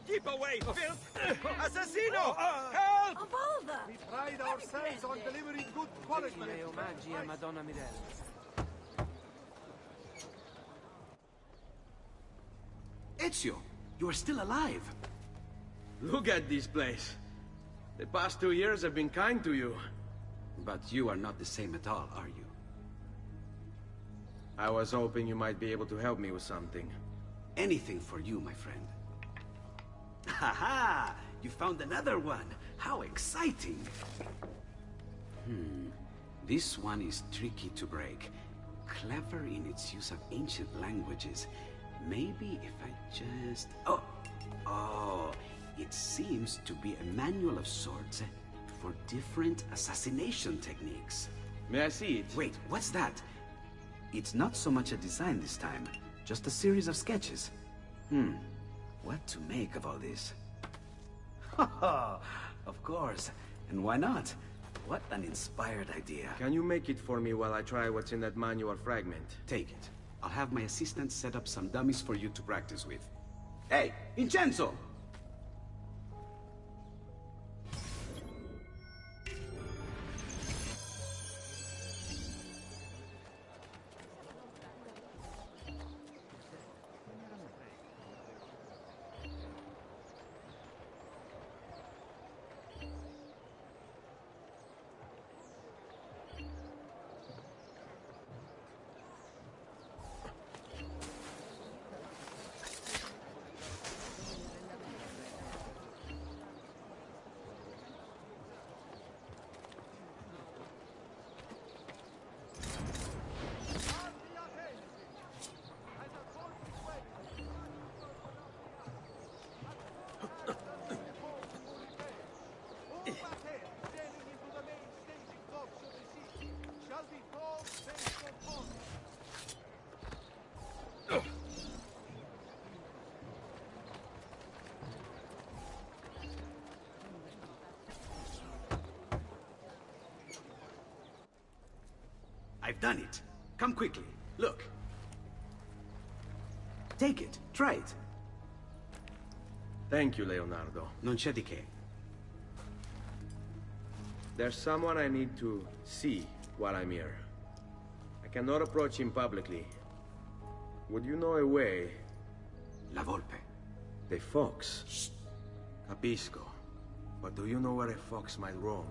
Keep away, filth! Assassino! Help! Evolver! We pride ourselves on delivering good quality. I omaggi a Madonna Mirella. Ezio, you are still alive. Look at this place. The past 2 years have been kind to you. But you are not the same at all, are you? I was hoping you might be able to help me with something. Anything for you, my friend. Ha-ha! You found another one! How exciting! This one is tricky to break. Clever in its use of ancient languages. Maybe if I just... Oh! It seems to be a manual of sorts for different assassination techniques. May I see it? Wait, what's that? It's not so much a design this time, just a series of sketches. What to make of all this? Of course. And why not? What an inspired idea. Can you make it for me while I try what's in that manual fragment? Take it. I'll have my assistant set up some dummies for you to practice with. Hey, Vincenzo! I've done it. Come quickly. Look. Take it. Try it. Thank you, Leonardo. Non c'è di che. There's someone I need to see while I'm here. I cannot approach him publicly. Would you know a way? La Volpe. The fox? Shh. Capisco. But do you know where a fox might roam?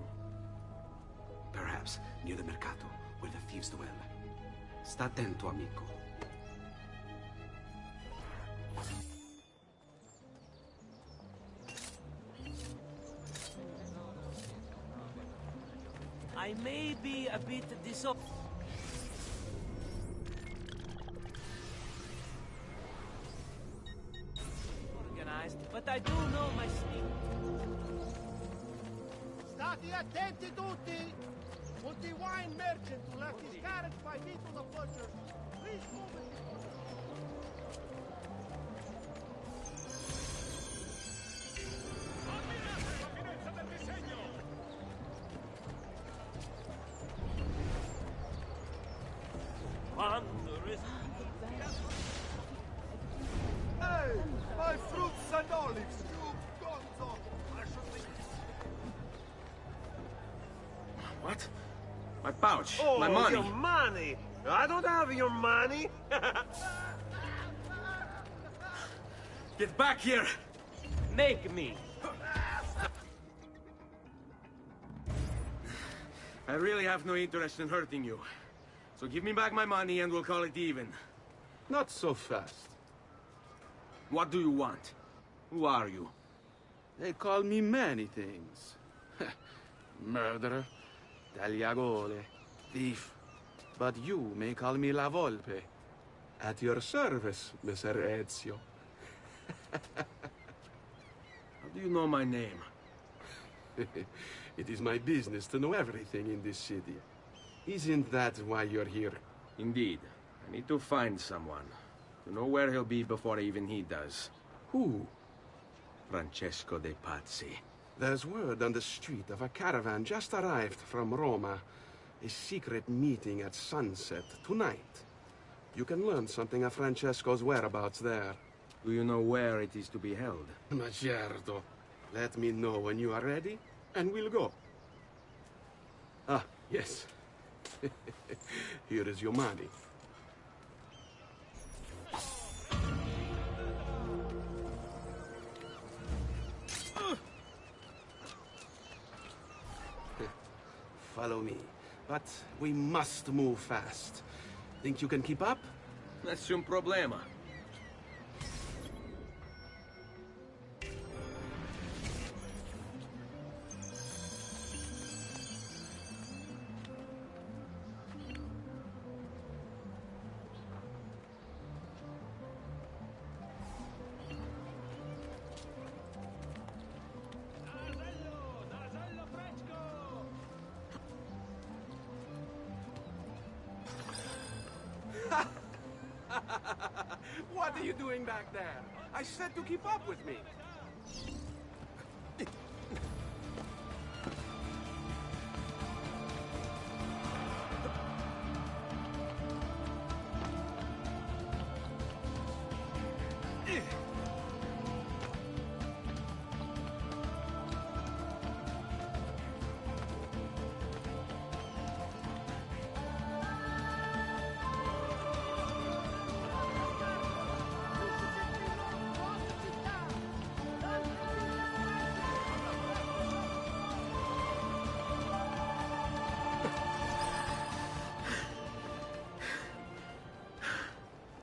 Perhaps near the Mercato, where the thieves dwell. Sta attento, amico. I may be a bit organized, but I do know my speed. State attenti tutti! The wine merchant who left his carriage by Vito the Butcher. Please move it before Hey! My fruits and olives! You gonzo! What? My pouch. Oh, my money. Your money. I don't have your money. Get back here. Make me. I really have no interest in hurting you. So give me back my money and we'll call it even. Not so fast. What do you want? Who are you? They call me many things. Murderer, tagliagole, thief, But you may call me La Volpe. At your service, Messer Ezio. How do you know my name? It is my business to know everything in this city. Isn't that why you're here? Indeed. I need to find someone. To know where he'll be before even he does. Who? Francesco de Pazzi. There's word on the street of a caravan just arrived from Roma. A secret meeting at sunset tonight. You can learn something of Francesco's whereabouts there. Do you know where it is to be held? Ma certo. Let me know when you are ready, and we'll go. Ah, yes. Here is your money. Follow me. But we must move fast. Think you can keep up? Nessun problema. What are you doing back there? I said to keep up with me.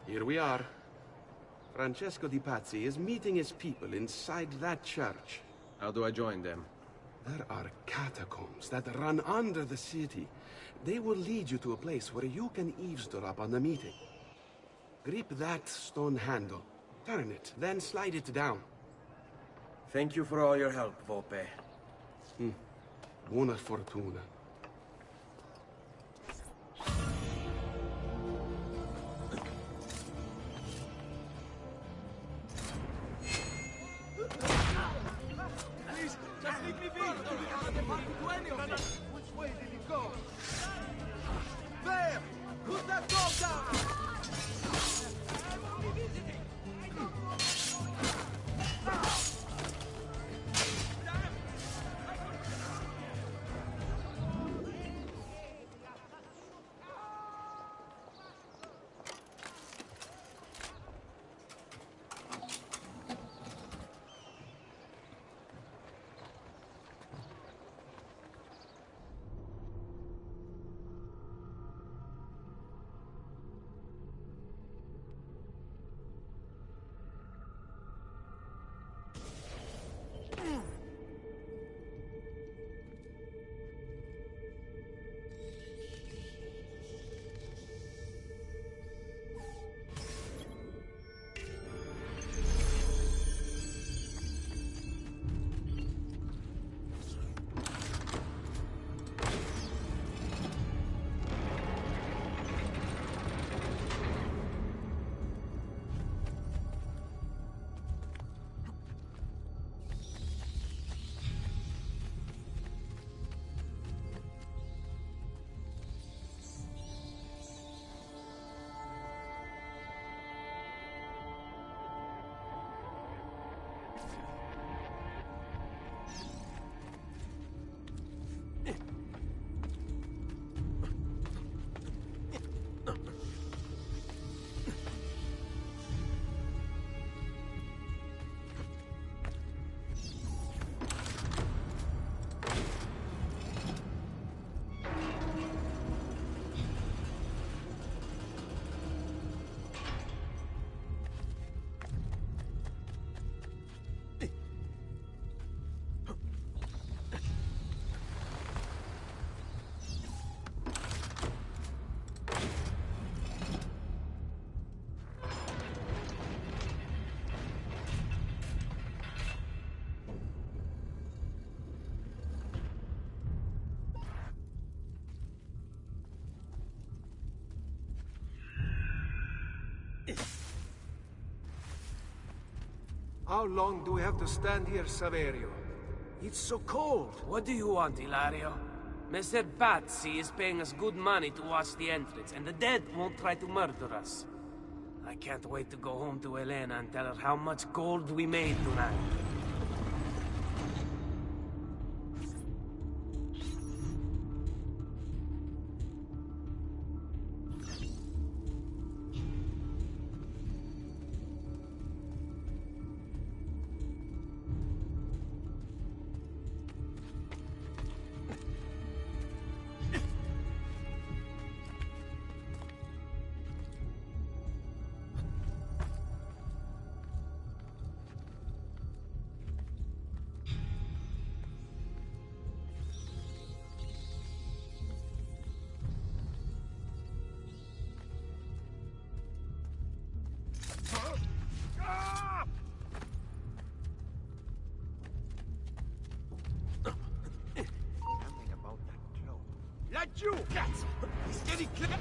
Here we are. Francesco di Pazzi is meeting his people inside that church. How do I join them? There are catacombs that run under the city. They will lead you to a place where you can eavesdrop on the meeting. Grip that stone handle. Turn it, then slide it down. Thank you for all your help, Volpe. Buona fortuna. Please, just leave me be! I don't want to do any of this! Which way did he go? There! Put that dog down! I'm only visiting! I don't want to... How long do we have to stand here, Saverio? It's so cold. What do you want, Hilario? Mr. Pazzi is paying us good money to watch the entrance, and the dead won't try to murder us. I can't wait to go home to Elena and tell her how much gold we made tonight. You! Cats! Steady clear!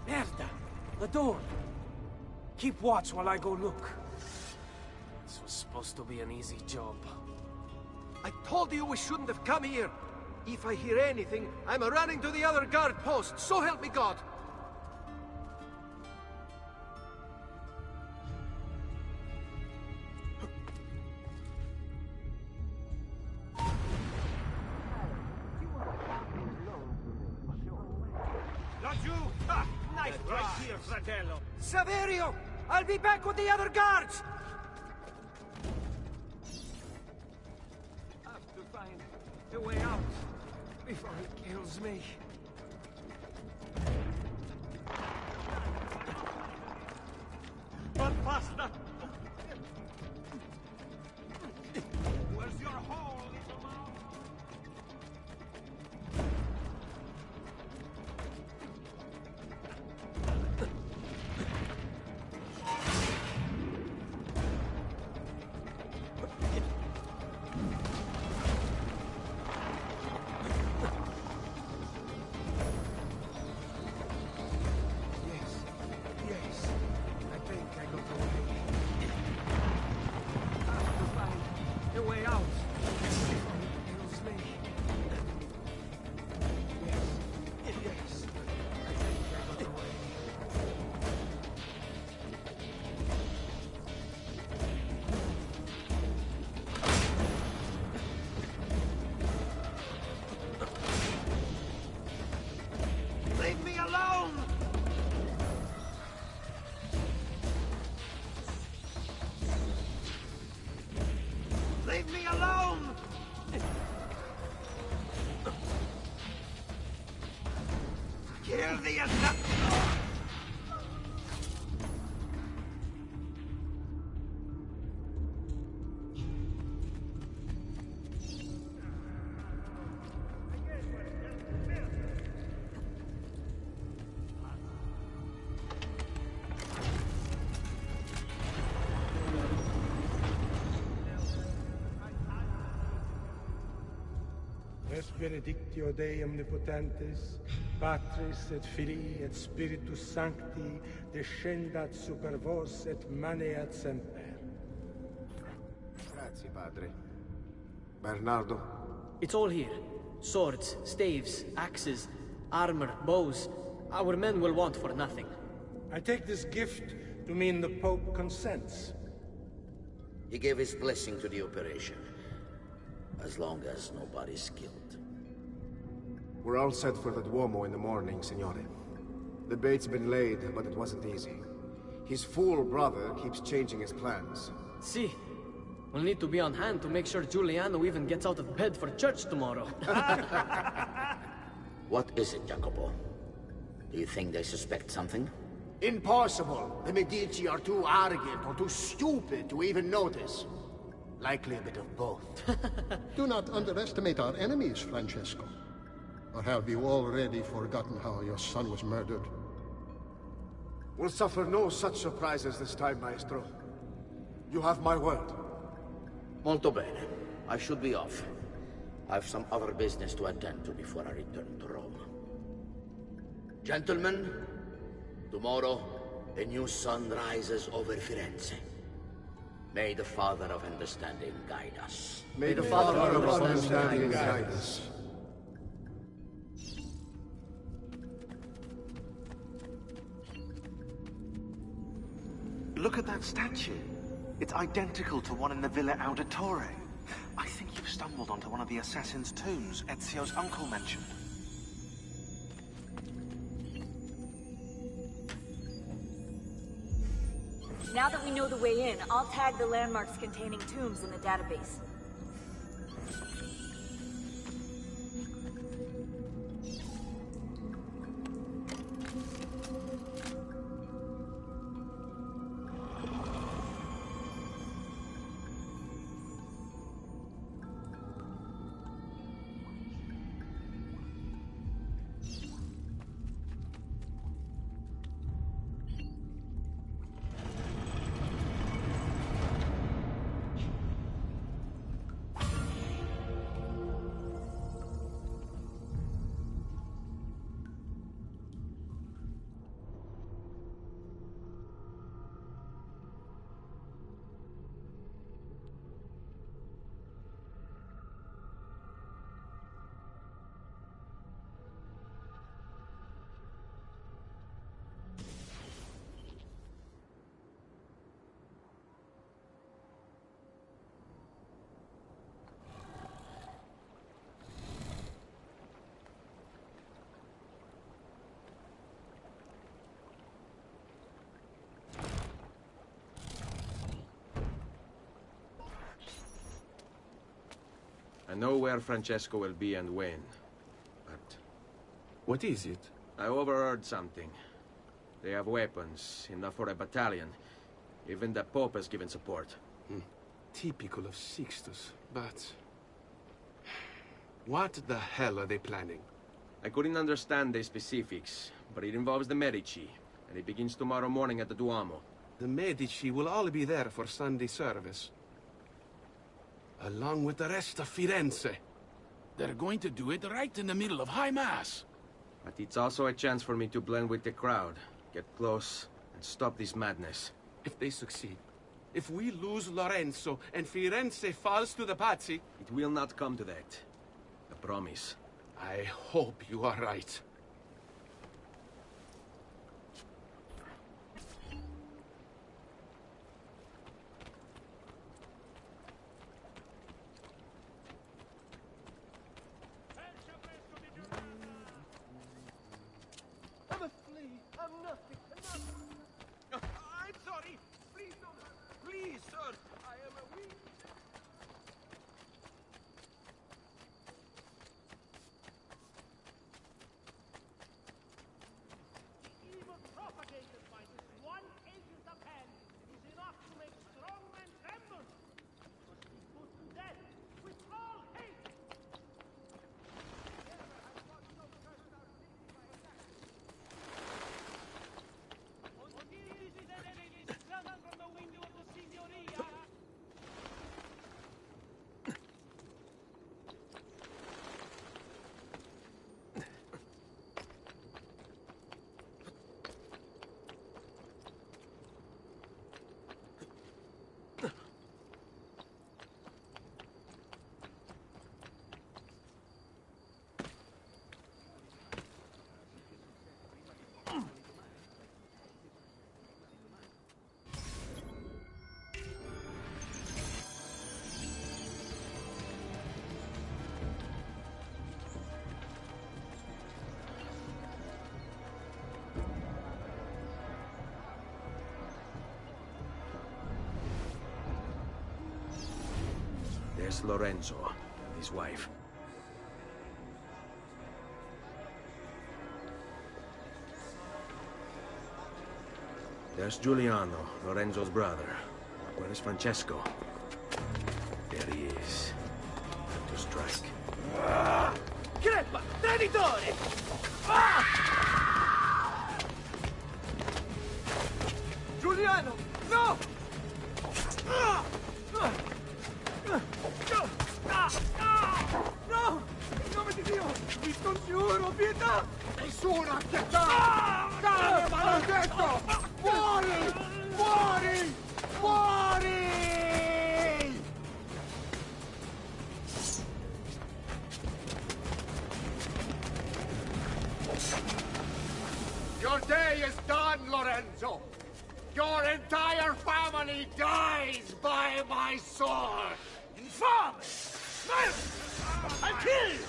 Merda! The door! Keep watch while I go look. This was supposed to be an easy job. I told you we shouldn't have come here. If I hear anything, I'm running to the other guard post. So help me God! Nice right here, fratello. Saverio! I'll be back with the other guards! I have to find a way out before he kills me. But basta! Where's your hole, little mouse? Leave me alone! Kill the assassin! Benedictio Dei omnipotentes, Patris et Filii et Spiritus Sancti descendat super vos et maneat semper. Grazie, padre. Bernardo? It's all here. Swords, staves, axes, armor, bows. Our men will want for nothing. I take this gift to mean the Pope consents. He gave his blessing to the operation. As long as nobody's killed. We're all set for the Duomo in the morning, Signore. The bait's been laid, but it wasn't easy. His fool brother keeps changing his plans. See, we'll need to be on hand to make sure Giuliano even gets out of bed for church tomorrow. What is it, Jacopo? Do you think they suspect something? Impossible. The Medici are too arrogant or too stupid to even notice. Likely a bit of both. Do not underestimate our enemies, Francesco. Or have you already forgotten how your son was murdered? We'll suffer no such surprises this time, Maestro. You have my word. Molto bene. I should be off. I've some other business to attend to before I return to Rome. Gentlemen, tomorrow, a new sun rises over Firenze. May the Father of Understanding guide us. May the Father of Understanding guide us. Look at that statue. It's identical to one in the Villa Auditore. I think you've stumbled onto one of the assassin's tombs Ezio's uncle mentioned. Now that we know the way in, I'll tag the landmarks containing tombs in the database. I know where Francesco will be and when, but... What is it? I overheard something. They have weapons, enough for a battalion. Even the Pope has given support. Typical of Sixtus, but... What the hell are they planning? I couldn't understand the specifics, but it involves the Medici, and it begins tomorrow morning at the Duomo. The Medici will all be there for Sunday service. Along with the rest of Firenze. They're going to do it right in the middle of High Mass. But it's also a chance for me to blend with the crowd, get close, and stop this madness. If they succeed, if we lose Lorenzo and Firenze falls to the Pazzi... It will not come to that. I promise. I hope you are right. I'm a flea. I'm nothing. I'm sorry. Please don't hurt. Please, sir. I am a weak... There's Lorenzo, his wife. There's Giuliano, Lorenzo's brother. Where is Francesco? There he is. Time to strike. Crepa! Traditore! Giuliano! No! No! In nome di Dio! Vi scongiuro, pietà! Nessuno a pietà! Cane maledetto! Fuori! Fuori! Fuori! Your day is done, Lorenzo! Your entire family dies by my sword! Infame! Murder! I'll kill you!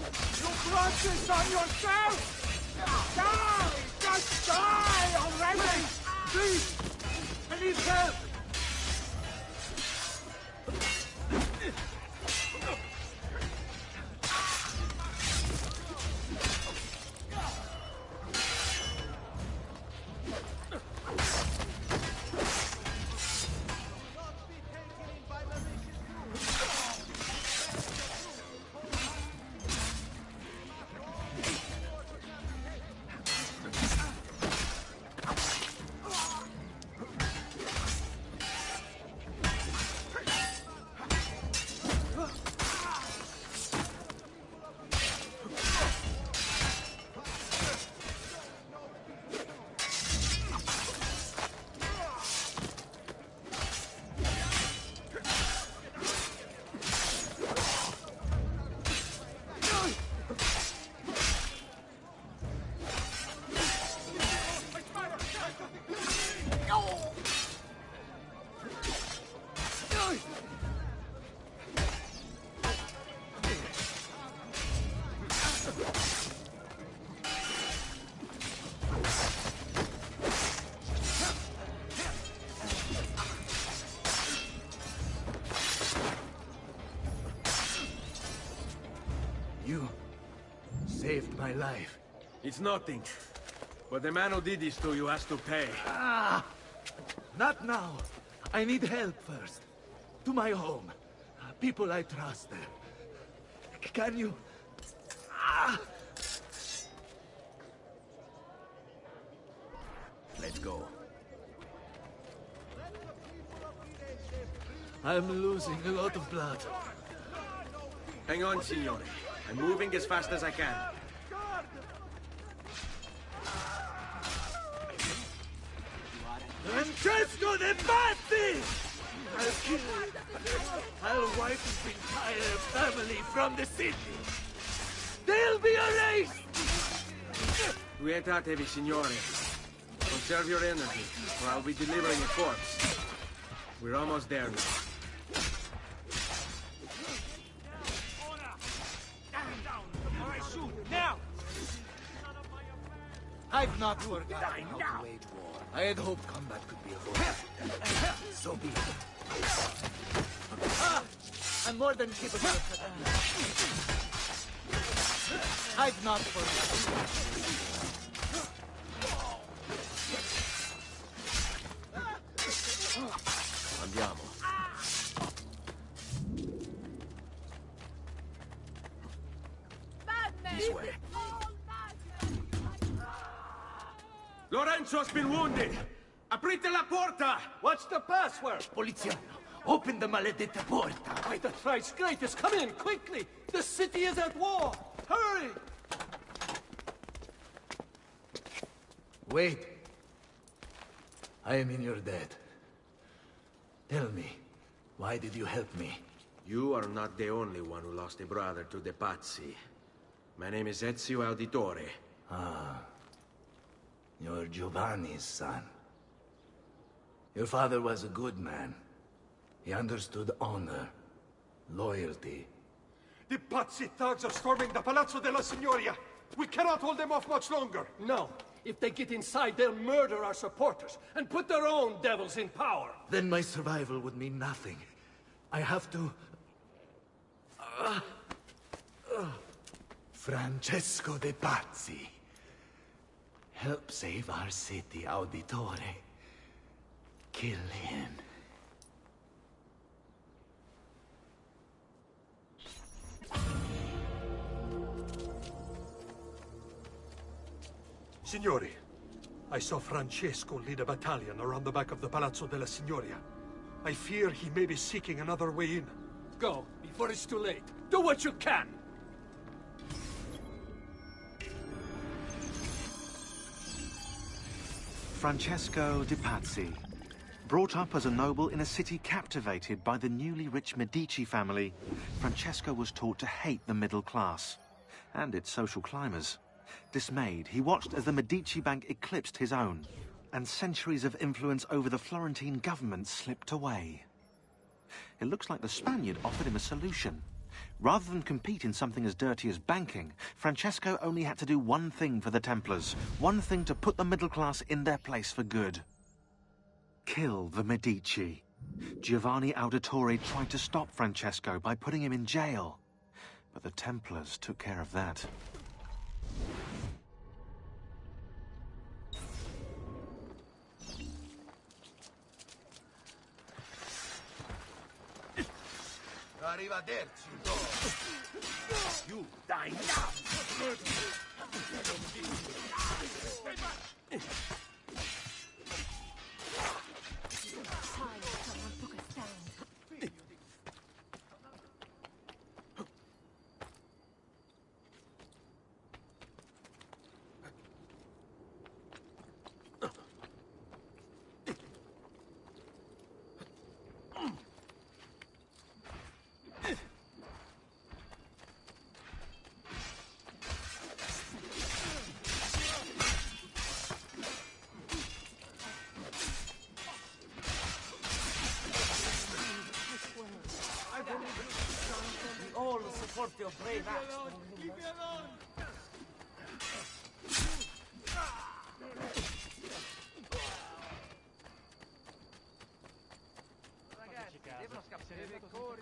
You brought this on yourself! Die! Just die already! Please! I need help! You saved my life. It's nothing. But the man who did this to you has to pay. Ah! Not now. I need help first. To my home. People I trust there. Can you... Ah! Let's go. I'm losing a lot of blood. Hang on, signore. I'm moving as fast as I can. Francesco de Pazzi! I'll kill you. I'll wipe his entire family from the city. They'll be erased! Quietatevi, signore. Conserve your energy, or I'll be delivering a corpse. We're almost there now. Now! I've not forgotten how to wage war. I had hoped combat could be avoided. So be it. I'm more than capable of that. I've not forgotten. Andiamo. This way. Lorenzo has been wounded! Aprite la porta! What's the password? Poliziano, open the maledetta porta. By the thrice greatest, come in, quickly! The city is at war! Hurry! Wait. I am in your debt. Tell me, why did you help me? You are not the only one who lost a brother to the Pazzi. My name is Ezio Auditore. Ah. You're Giovanni's son. Your father was a good man. He understood honor, loyalty. The Pazzi thugs are storming the Palazzo della Signoria. We cannot hold them off much longer. No. If they get inside, they'll murder our supporters and put their own devils in power. Then my survival would mean nothing. I have to... Francesco de Pazzi. Help save our city, Auditore. Kill him. Signori, I saw Francesco lead a battalion around the back of the Palazzo della Signoria. I fear he may be seeking another way in. Go, before it's too late. Do what you can! Francesco de Pazzi. Brought up as a noble in a city captivated by the newly rich Medici family, Francesco was taught to hate the middle class and its social climbers. Dismayed, he watched as the Medici Bank eclipsed his own, and centuries of influence over the Florentine government slipped away. It looks like the Spaniard offered him a solution. Rather than compete in something as dirty as banking, Francesco only had to do one thing for the Templars, one thing to put the middle class in their place for good. Kill the Medici. Giovanni Auditore tried to stop Francesco by putting him in jail, but the Templars took care of that. Arrivederci, you die now! We all support your brave acts. Leave me alone! Ragazzi, devono scappare dei cori.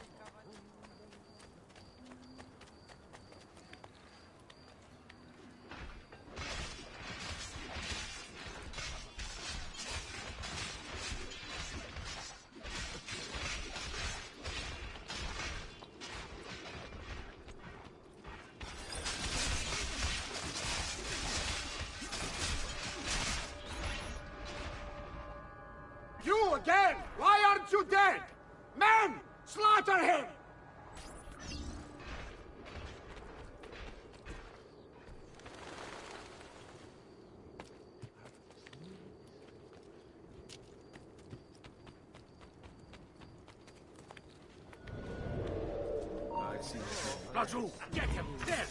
You again! Why aren't you dead? Men! Slaughter him! I see. Raju, get him! There!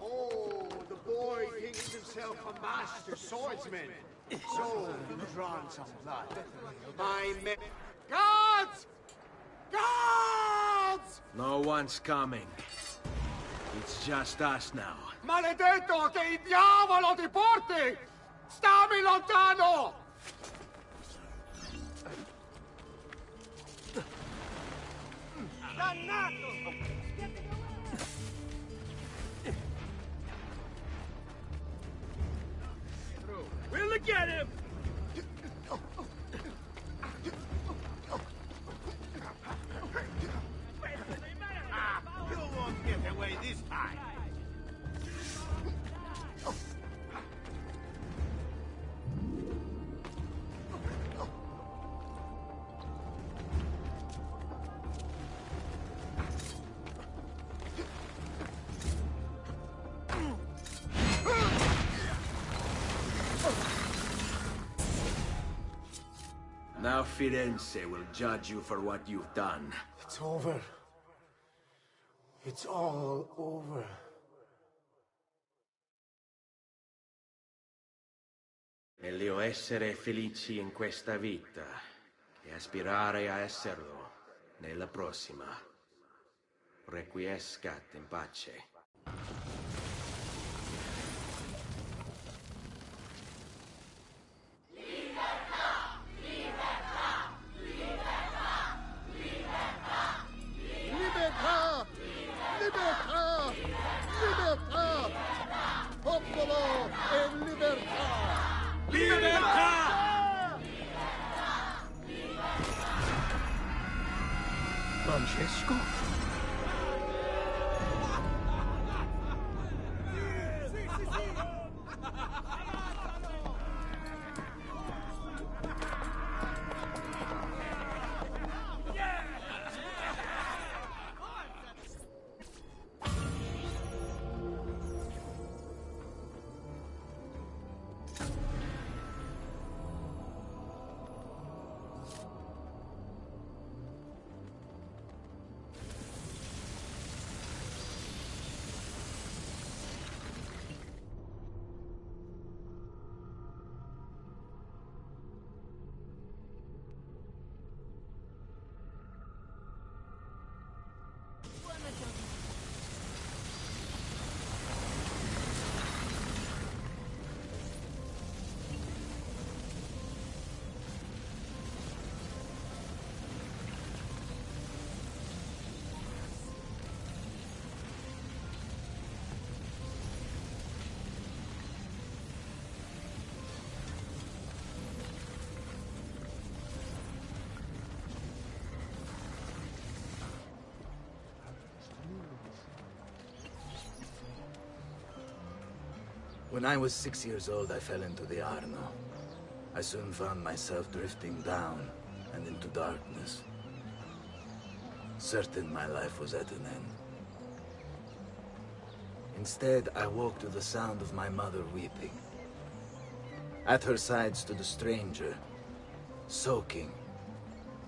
Oh, the boy thinks himself a master swordsman. So you've drawn some blood. My men... Guards! Guards! No one's coming. It's just us now. Maledetto che il diavolo ti porti! Stammi lontano! Dannato! We'll look at him! You won't get away this time! Now Firenze will judge you for what you've done. It's over. It's all over. Meglio essere felici in questa vita che aspirare a esserlo nella prossima. Requiescat in pace. Libertà! Libertà! Libertà! Popolo e libertà! Libertà! Francesco? When I was 6 years old, I fell into the Arno. I soon found myself drifting down and into darkness. Certain my life was at an end. Instead, I woke to the sound of my mother weeping. At her side stood a stranger, soaking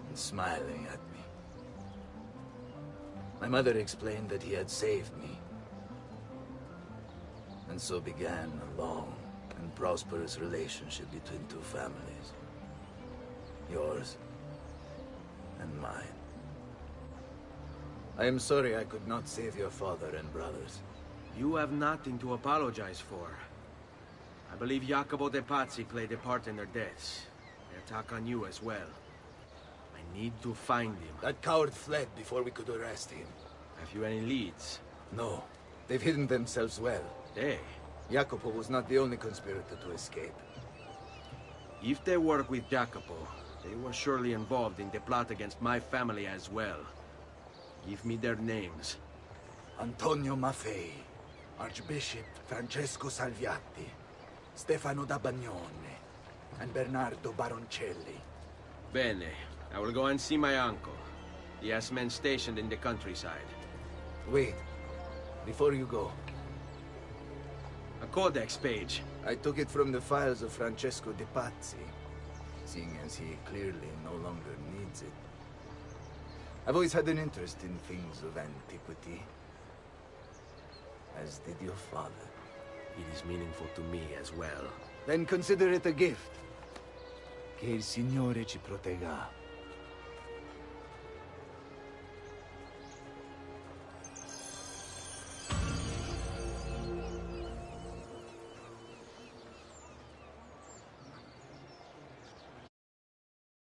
and smiling at me. My mother explained that he had saved me. And so began a long and prosperous relationship between two families. Yours and mine. I am sorry I could not save your father and brothers. You have nothing to apologize for. I believe Jacopo de Pazzi played a part in their deaths. They attack on you as well. I need to find him. That coward fled before we could arrest him. Have you any leads? No. They've hidden themselves well. They? Jacopo was not the only conspirator to escape. If they work with Jacopo, they were surely involved in the plot against my family as well. Give me their names. Antonio Maffei, Archbishop Francesco Salviati, Stefano da Bagnone, and Bernardo Baroncelli. Bene. I will go and see my uncle. He has men stationed in the countryside. Wait. Before you go. A codex page. I took it from the files of Francesco de Pazzi, seeing as he clearly no longer needs it. I've always had an interest in things of antiquity, as did your father. It is meaningful to me as well. Then consider it a gift. Che il Signore ci protegga.